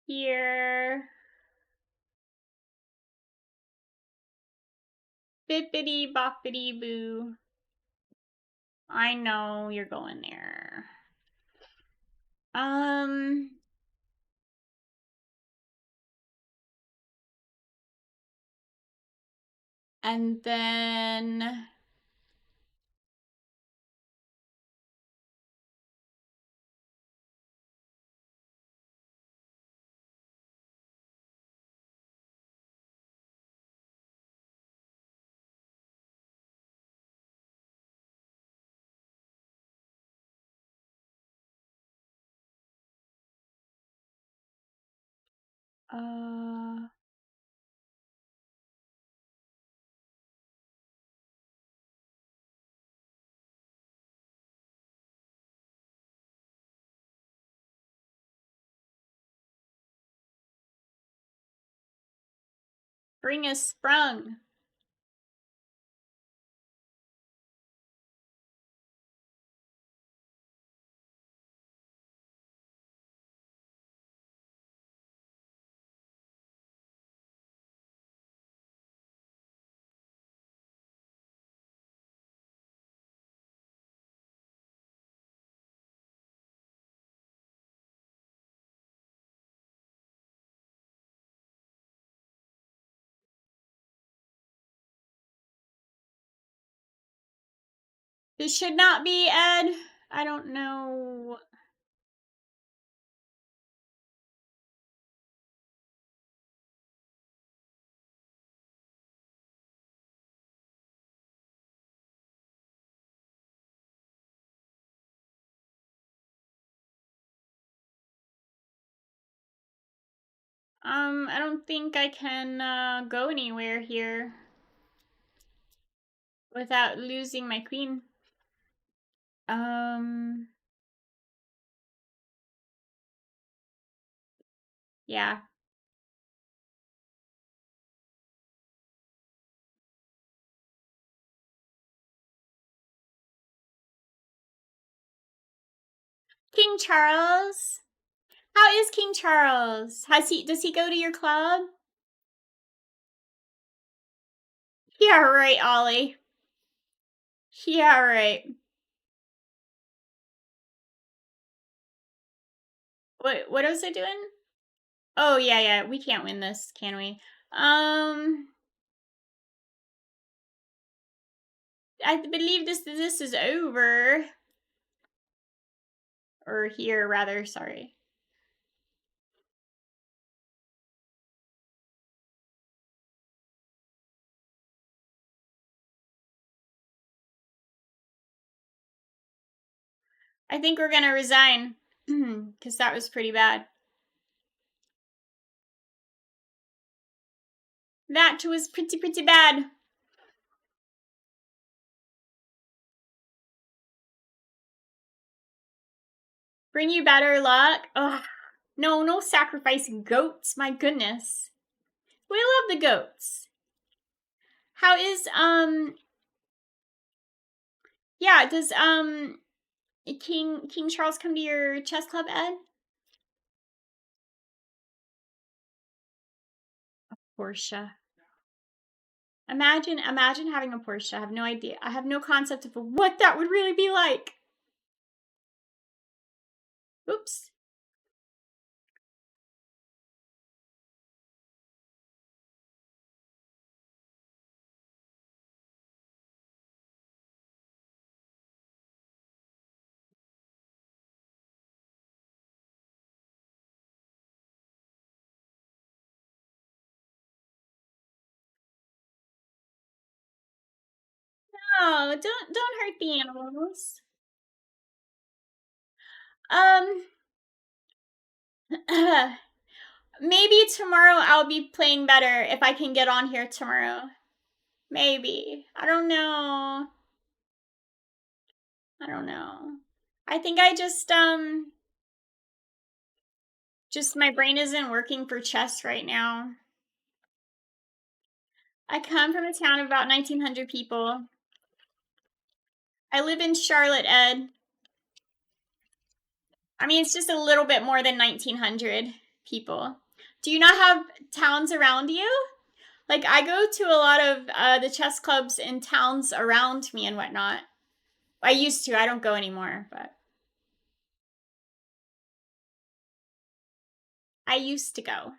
Here. Bippity boppity boo. I know you're going there. And then bring a sprung. This should not be, Ed. I don't know. I don't think I can go anywhere here without losing my queen. Yeah. King Charles. How is King Charles? Does he go to your club? Yeah, right, Ollie. Yeah, right. What was I doing? Oh, yeah, we can't win this, can we? I believe this is over. Or here, rather, sorry. I think we're gonna resign. Because that was pretty bad. That was pretty bad. Bring you better luck. Ugh. No sacrificing goats. My goodness. We love the goats. How is, yeah, does, King Charles come to your chess club, Ed? A Porsche. Imagine having a Porsche. I have no idea. I have no concept of what that would really be like. Oops. No, don't hurt the animals. Maybe tomorrow I'll be playing better if I can get on here tomorrow. Maybe. I don't know. I think I just my brain isn't working for chess right now. I come from a town of about 1,900 people. I live in Charlotte, Ed. I mean, it's just a little bit more than 1,900 people. Do you not have towns around you? Like, I go to a lot of the chess clubs in towns around me and whatnot. I used to. I don't go anymore, but I used to go.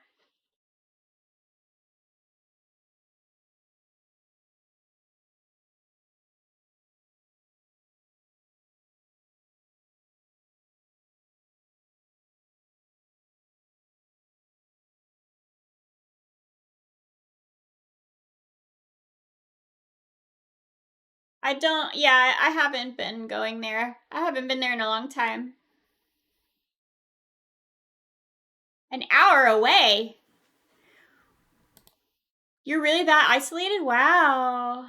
I haven't been going there. I haven't been there in a long time. An hour away? You're really that isolated? Wow.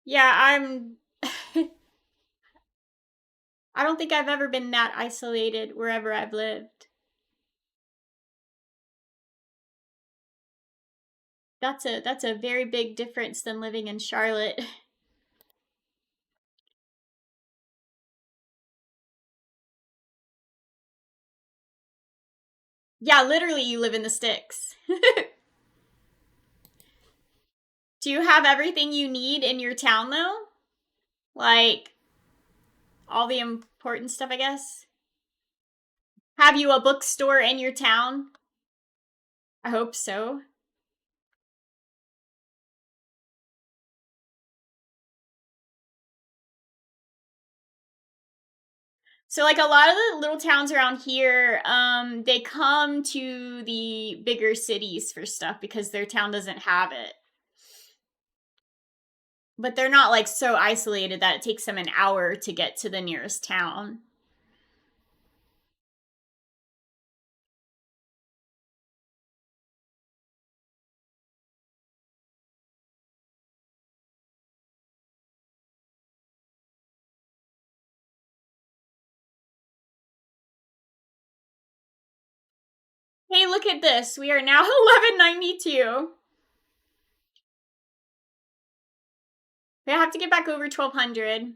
Yeah, I don't think I've ever been that isolated wherever I've lived. That's a very big difference than living in Charlotte. Yeah, literally you live in the sticks. Do you have everything you need in your town though? Like all the important stuff, I guess? Have you a bookstore in your town? I hope so. So like a lot of the little towns around here, they come to the bigger cities for stuff because their town doesn't have it. But they're not like so isolated that it takes them an hour to get to the nearest town. Hey, look at this. We are now 1192. We have to get back over 1200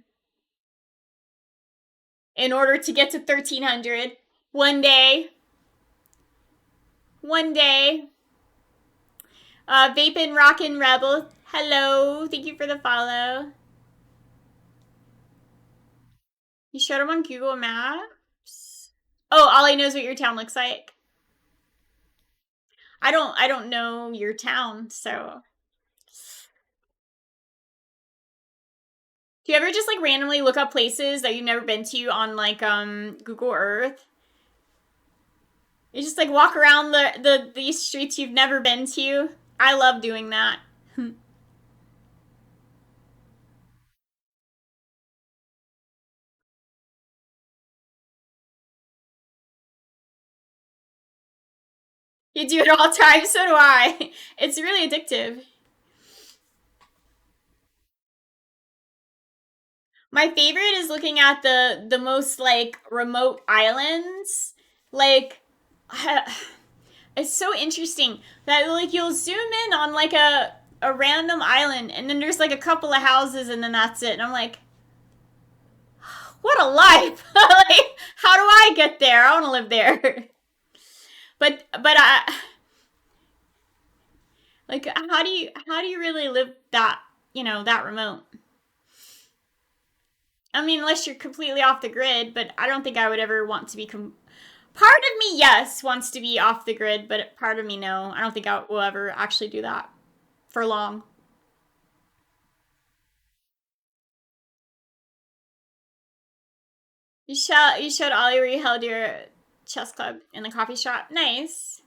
in order to get to 1300. One day. One day. Vapin' Rockin' Rebel. Hello. Thank you for the follow. You showed him on Google Maps? Oh, Ollie knows what your town looks like. I don't know your town, so. Do you ever just like randomly look up places that you've never been to on like Google Earth? You just like walk around these streets you've never been to. I love doing that. You do it all the time, so do I. It's really addictive. My favorite is looking at the most like remote islands. Like it's so interesting that like you'll zoom in on like a random island and then there's like a couple of houses and then that's it. And I'm like, what a life. Like, how do I get there? I want to live there. but I like how do you really live that, that remote? I mean, unless you're completely off the grid, but I don't think I would ever want to be part of me, yes, wants to be off the grid, but part of me, no. I don't think I will ever actually do that for long. You showed Ollie where you held your chess club in the coffee shop. Nice.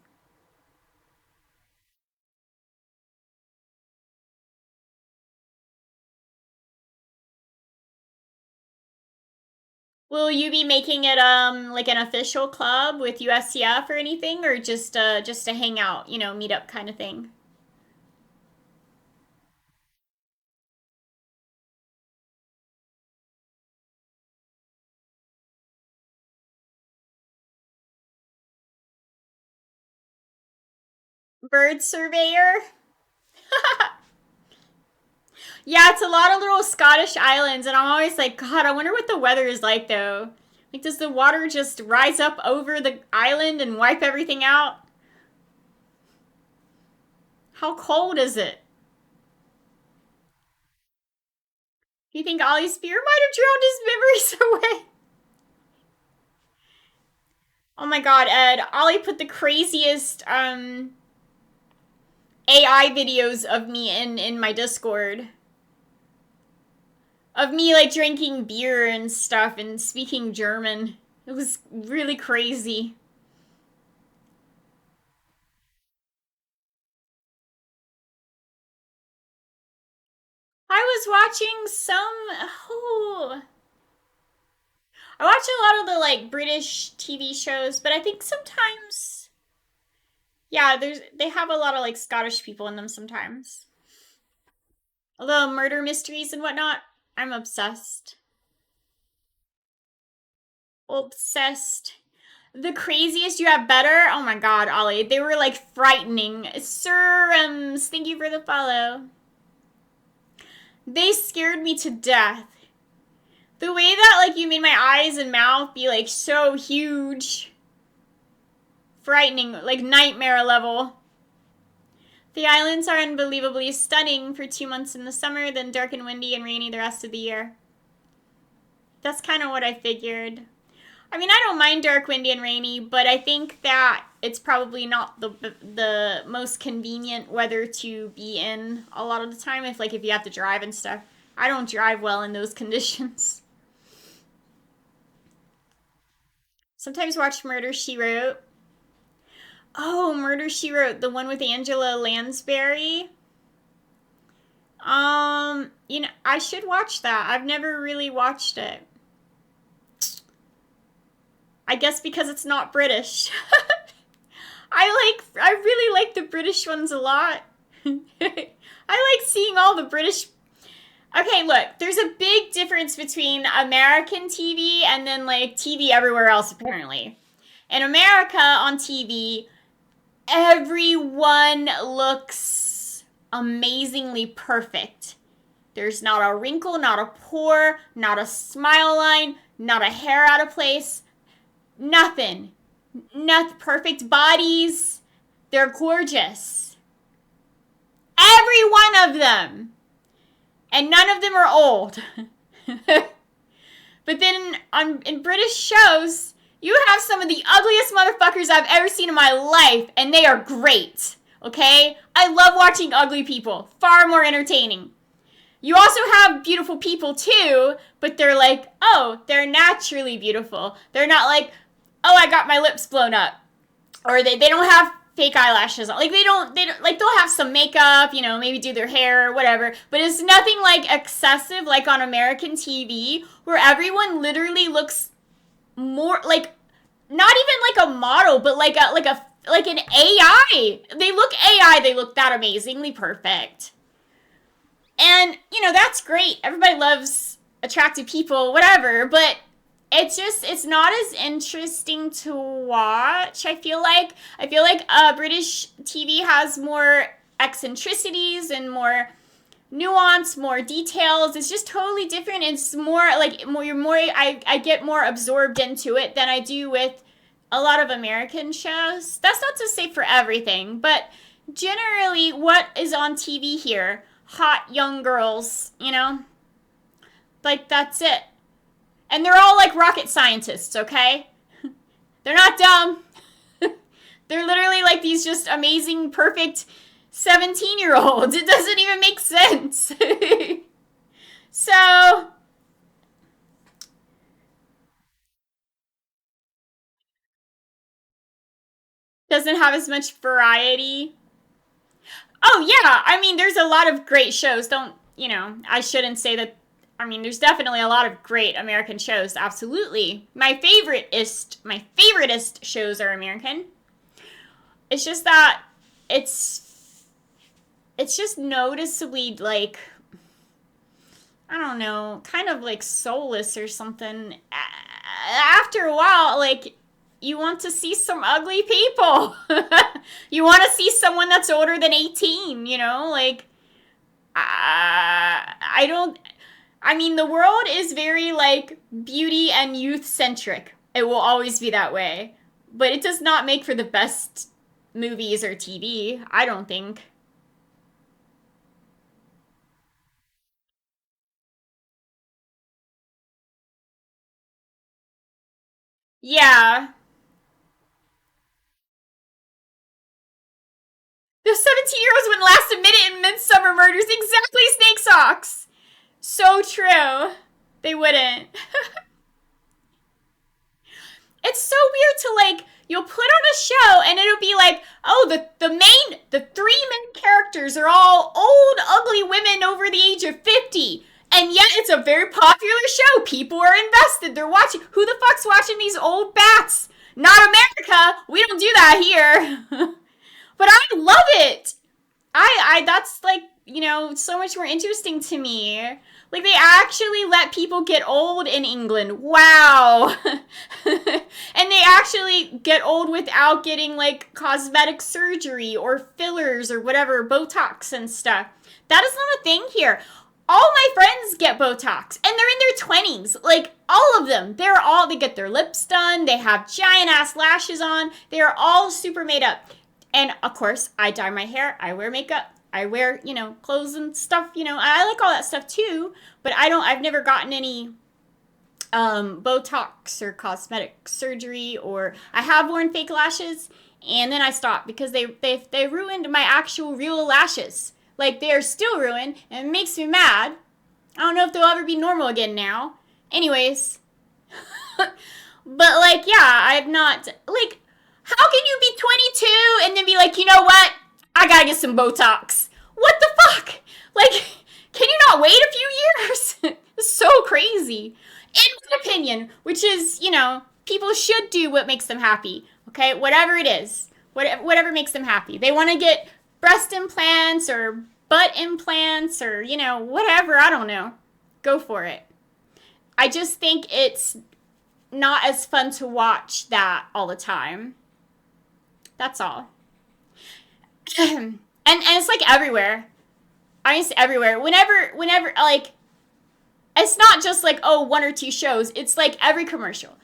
Will you be making it like an official club with USCF or anything, or just a hangout, meetup kind of thing? Bird surveyor? Yeah, it's a lot of little Scottish islands, and I'm always like, God, I wonder what the weather is like, though. Like, does the water just rise up over the island and wipe everything out? How cold is it? Do you think Ollie's spear might have drowned his memories away? Oh my god, Ed, Ollie put the craziest AI videos of me in my Discord. Of me like drinking beer and stuff and speaking German. It was really crazy. I was watching some I watch a lot of the like British TV shows, but I think sometimes yeah, they have a lot of like Scottish people in them sometimes. A little murder mysteries and whatnot. I'm obsessed. Obsessed. The craziest you have better? Oh my god, Ollie. They were like frightening. Sir, thank you for the follow. They scared me to death. The way that like you made my eyes and mouth be like so huge. Frightening, like nightmare level. The islands are unbelievably stunning for 2 months in the summer, then dark and windy and rainy the rest of the year. That's kind of what I figured. I mean, I don't mind dark, windy, and rainy, but I think that it's probably not the most convenient weather to be in a lot of the time if you have to drive and stuff. I don't drive well in those conditions. Sometimes watch Murder, She Wrote. Oh, Murder, She Wrote, the one with Angela Lansbury. I should watch that. I've never really watched it. I guess because it's not British. I really like the British ones a lot. I like seeing all the British. Okay, look, there's a big difference between American TV and then like TV everywhere else apparently. In America on TV, everyone looks amazingly perfect. There's not a wrinkle, not a pore, not a smile line, not a hair out of place. Nothing. Not perfect bodies. They're gorgeous. Every one of them. And none of them are old. But then in British shows, you have some of the ugliest motherfuckers I've ever seen in my life, and they are great. Okay? I love watching ugly people. Far more entertaining. You also have beautiful people too, but they're like, oh, they're naturally beautiful. They're not like, oh, I got my lips blown up. Or they don't have fake eyelashes on. Like they don't like they'll have some makeup, maybe do their hair or whatever, but it's nothing like excessive like on American TV where everyone literally looks more like not even like a model, but like an AI. They look AI, they look that amazingly perfect. And, that's great. Everybody loves attractive people, whatever, but it's not as interesting to watch. I feel like British TV has more eccentricities and more nuance, more details. It's just totally different. It's more like I get more absorbed into it than I do with a lot of American shows. That's not to say for everything, but generally what is on TV here, hot young girls, like that's it. And they're all like rocket scientists, okay? They're not dumb. They're literally like these just amazing, perfect 17-year-olds. It doesn't even make sense. So, doesn't have as much variety. Oh, yeah. I mean, there's a lot of great shows. I shouldn't say that. I mean, there's definitely a lot of great American shows. Absolutely. My favoriteest shows are American. It's just that it's just noticeably like I don't know, kind of like soulless or something. After a while, like you want to see some ugly people. You want to see someone that's older than 18, like I don't I mean the world is very like beauty and youth centric. It will always be that way. But it does not make for the best movies or TV, I don't think. Yeah. The 17-year-olds wouldn't last a minute in Midsummer Murders. Exactly, Snake Socks. So true. They wouldn't. It's so weird to like, you'll put on a show and it'll be like, oh, the three main characters are all old, ugly women over the age of 50. And yet it's a very popular show. People are invested. They're watching. Who the fuck's watching these old bats? Not America. We don't do that here. But I love it. That's like, so much more interesting to me. Like, they actually let people get old in England. Wow. And they actually get old without getting, like, cosmetic surgery or fillers or whatever, Botox and stuff. That is not a thing here. All my friends get Botox, and they're in their 20s. Like, all of them. They get their lips done. They have giant-ass lashes on. They are all super made up. And, of course, I dye my hair. I wear makeup. I wear, clothes and stuff, I like all that stuff too, but I've never gotten any Botox or cosmetic surgery, or I have worn fake lashes and then I stopped because they ruined my actual real lashes. Like, they're still ruined and it makes me mad. I don't know if they'll ever be normal again now. Anyways. But like, yeah, I've not, like, how can you be 22 and then be like, you know what? I gotta get some Botox. What the fuck? Like, can you not wait a few years? It's so crazy. In my opinion, which is, people should do what makes them happy. Okay? Whatever it is. Whatever makes them happy. They want to get breast implants or butt implants or, whatever. I don't know. Go for it. I just think it's not as fun to watch that all the time. That's all. and it's like everywhere. Honestly, everywhere. Whenever, like, it's not just like, oh, one or two shows. It's like every commercial,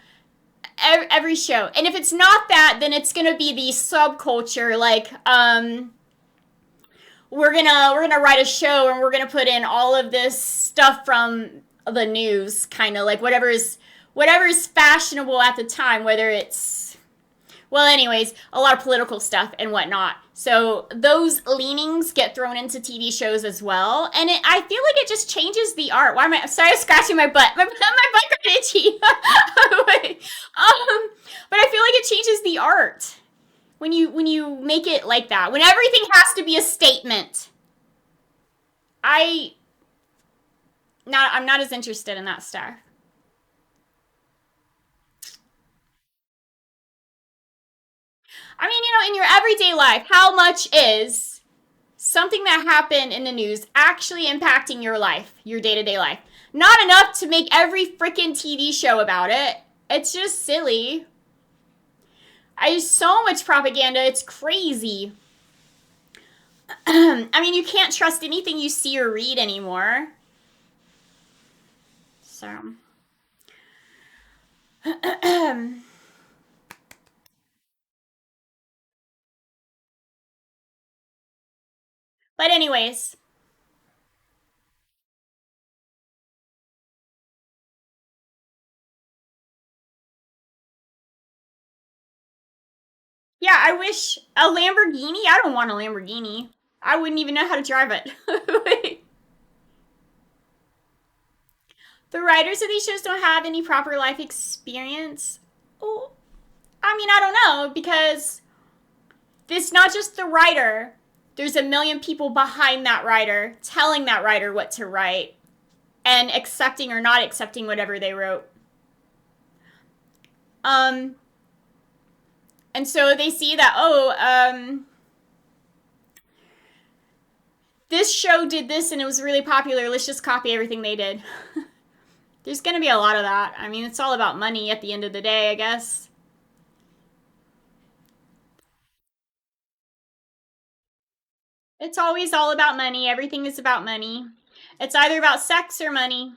every show. And if it's not that, then it's gonna be the subculture. Like, we're gonna write a show and we're gonna put in all of this stuff from the news, kind of like whatever is fashionable at the time, whether it's, well, anyways, a lot of political stuff and whatnot. So those leanings get thrown into TV shows as well. And I feel like it just changes the art. Why am I, sorry, I'm scratching my butt. My butt got itchy. But I feel like it changes the art when you make it like that. When everything has to be a statement. I'm not as interested in that stuff. I mean, in your everyday life, how much is something that happened in the news actually impacting your life, your day-to-day life? Not enough to make every freaking TV show about it. It's just silly. There's so much propaganda, it's crazy. I mean, you can't trust anything you see or read anymore. So. But anyways. Yeah, I wish a Lamborghini. I don't want a Lamborghini. I wouldn't even know how to drive it. The writers of these shows don't have any proper life experience. Oh, I mean, I don't know, because it's not just the writer. There's a million people behind that writer telling that writer what to write and accepting or not accepting whatever they wrote. And so they see that, this show did this and it was really popular. Let's just copy everything they did. There's going to be a lot of that. I mean, it's all about money at the end of the day, I guess. It's always all about money. Everything is about money. It's either about sex or money.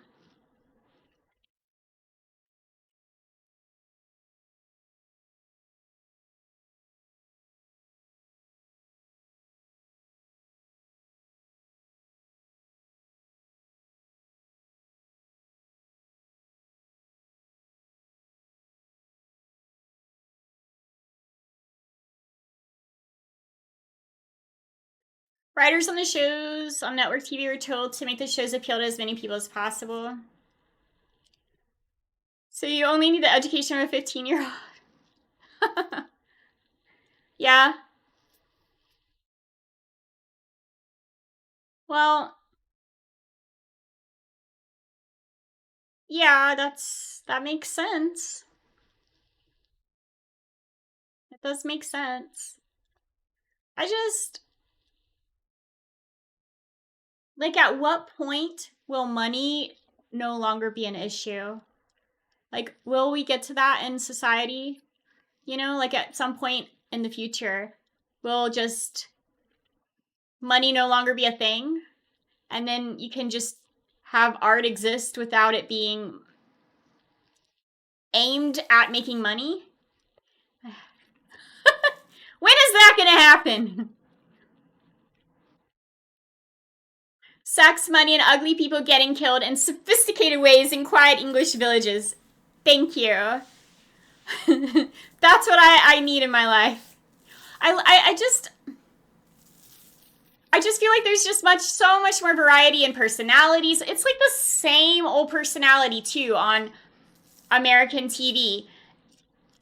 Writers on the shows on network TV were told to make the shows appeal to as many people as possible. So you only need the education of a 15-year-old. Yeah. Well, yeah, that makes sense. It does make sense. I just, like, at what point will money no longer be an issue? Like, will we get to that in society? You know, like at some point in the future, will just money no longer be a thing? And then you can just have art exist without it being aimed at making money? When is that gonna happen? Sex, money, and ugly people getting killed in sophisticated ways in quiet English villages. Thank you. That's what I need in my life. I just feel like there's just so much more variety and personalities. It's like the same old personality too on American TV.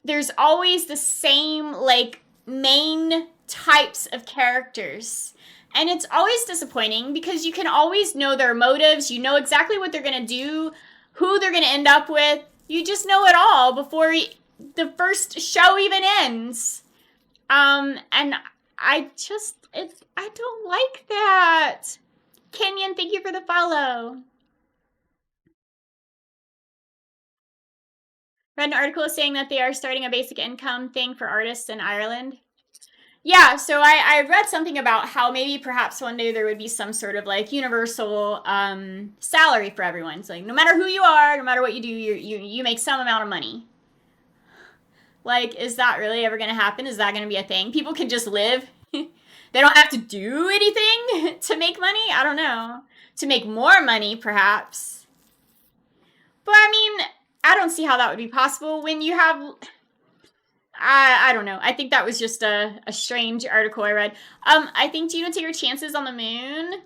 There's always the same like main types of characters. And it's always disappointing because you can always know their motives. You know exactly what they're going to do, who they're going to end up with. You just know it all before the first show even ends. And I don't like that. Kenyon, thank you for the follow. Read an article saying that they are starting a basic income thing for artists in Ireland. Yeah, so I read something about how maybe perhaps one day there would be some sort of like universal salary for everyone. It's like no matter who you are, no matter what you do, you make some amount of money. Like, is that really ever going to happen? Is that going to be a thing? People can just live. They don't have to do anything to make money? I don't know. To make more money, perhaps. But I mean, I don't see how that would be possible when you have... I don't know. I think that was just a strange article I read. I think, do you want to take your chances on the moon?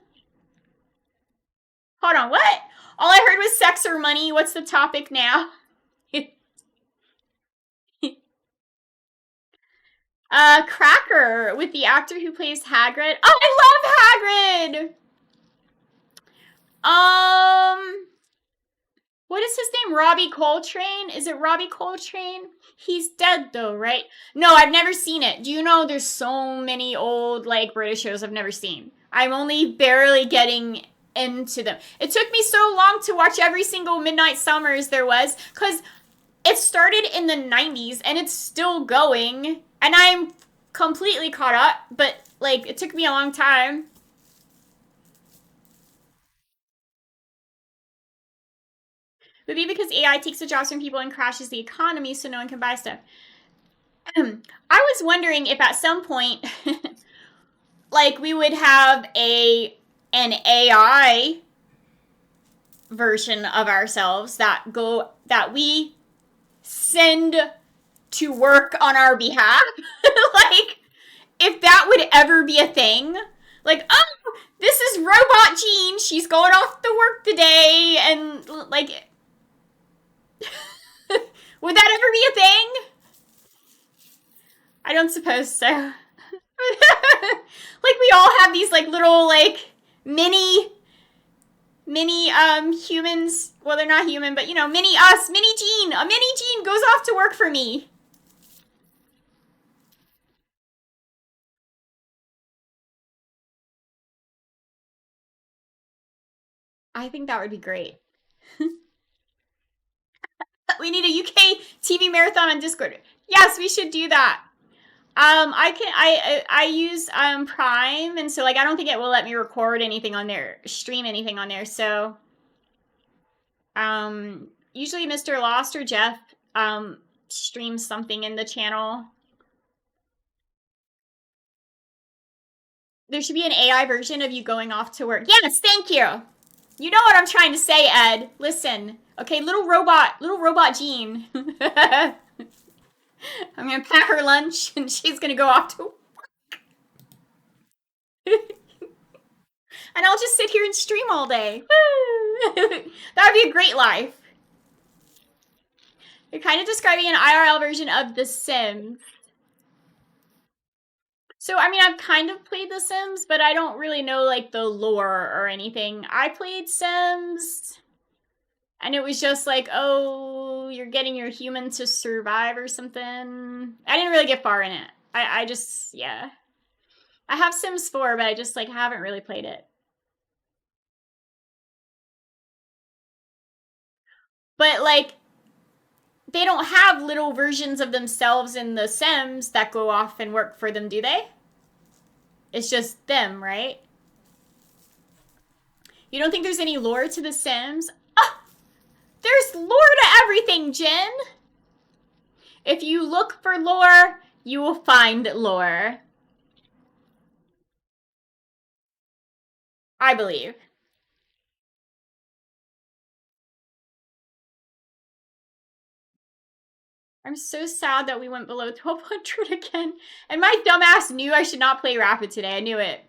Hold on, what? All I heard was sex or money. What's the topic now? Cracker with the actor who plays Hagrid. Oh, I love Hagrid! What is his name? Robbie Coltrane? Is it Robbie Coltrane? He's dead though, right? No, I've never seen it. Do you know there's so many old like British shows I've never seen? I'm only barely getting into them. It took me so long to watch every single Midnight Summers there was because it started in the 90s and it's still going and I'm completely caught up, but like it took me a long time. Maybe because AI takes the jobs from people and crashes the economy so no one can buy stuff. I was wondering if at some point, like, we would have an AI version of ourselves that we send to work on our behalf. Like, if that would ever be a thing. Like, oh, this is Robot Jean. She's going off to work today. And, like... Would that ever be a thing? I don't suppose so. Like, we all have these, like, little, like, mini humans. Well, they're not human, but, you know, mini us, mini Jean. A mini Jean goes off to work for me. I think that would be great. We need a UK TV marathon on Discord. Yes, we should do that. I use Prime, and so like I don't think it will let me record anything on there, stream anything on there. So usually Mr. Lost or Jeff streams something in the channel. There should be an AI version of you going off to work. Yes, thank you. You know what I'm trying to say, Ed. Listen. Okay, little robot Jean. I'm gonna pack her lunch and she's gonna go off to work. And I'll just sit here and stream all day. That would be a great life. You're kind of describing an IRL version of The Sims. So, I mean, I've kind of played The Sims, but I don't really know, like, the lore or anything. I played Sims, and it was just like, oh, you're getting your human to survive or something. I didn't really get far in it. I just, yeah. I have Sims 4, but I just, like, haven't really played it. But, like, they don't have little versions of themselves in The Sims that go off and work for them, do they? It's just them, right? You don't think there's any lore to The Sims? Ah, there's lore to everything, Jen! If you look for lore, you will find lore. I believe. I'm so sad that we went below 1200 again. And my dumbass knew I should not play Rapid today. I knew it.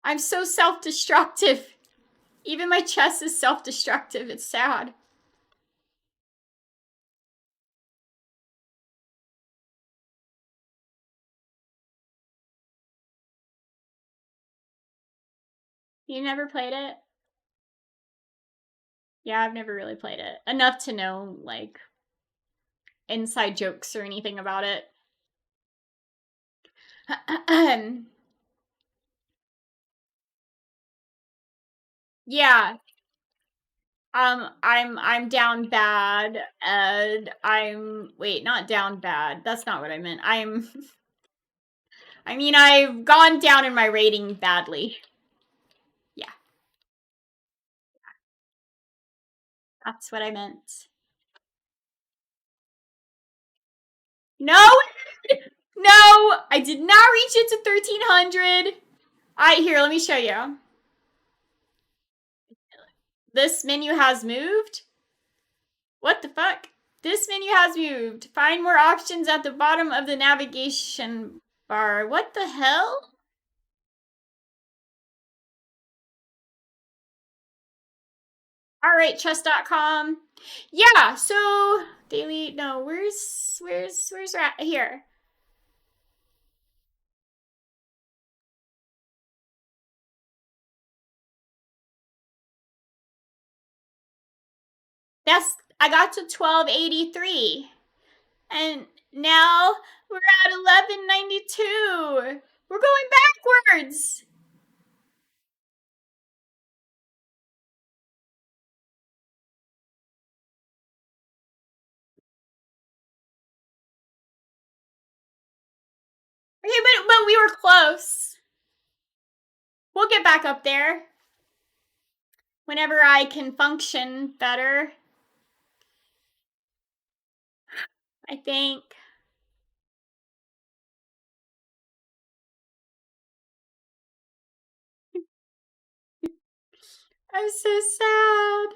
I'm so self-destructive. Even my chess is self-destructive. It's sad. You never played it? Yeah, I've never really played it. Enough to know, like, inside jokes or anything about it. Yeah. I'm down bad, and wait, not down bad. That's not what I meant. I mean, I've gone down in my rating badly. Yeah. That's what I meant. No! No! I did not reach it to 1300. Alright, here, let me show you. This menu has moved. What the fuck? This menu has moved. Find more options at the bottom of the navigation bar. What the hell? Alright, chess.com. Yeah, so daily no, where's rat here? I got to 1283. And now we're at 1192. We're going backwards. Okay, but we were close. We'll get back up there whenever I can function better. I think. I'm so sad.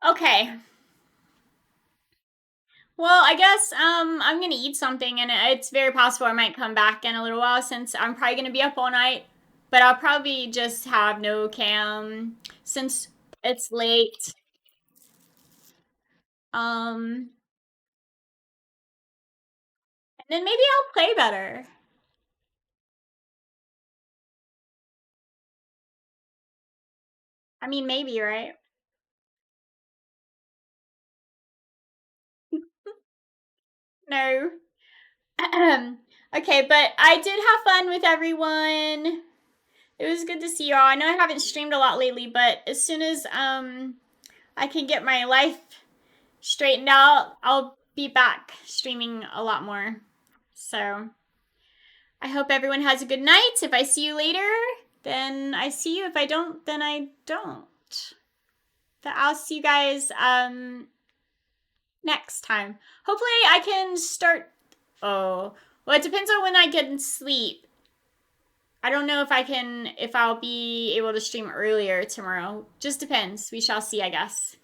Okay. Well, I guess I'm gonna eat something, and it's very possible I might come back in a little while since I'm probably gonna be up all night. But I'll probably just have no cam since it's late. And then maybe I'll play better. I mean, maybe, right? No. Okay, but I did have fun with everyone. It was good to see y'all. I know I haven't streamed a lot lately, but as soon as I can get my life straightened out, I'll be back streaming a lot more. So I hope everyone has a good night. If I see you later, then I see you. If I don't, then I don't. But I'll see you guys next time. Hopefully I can start. Oh, well, it depends on when I can sleep. I don't know if I'll be able to stream earlier tomorrow. Just depends. We shall see, I guess.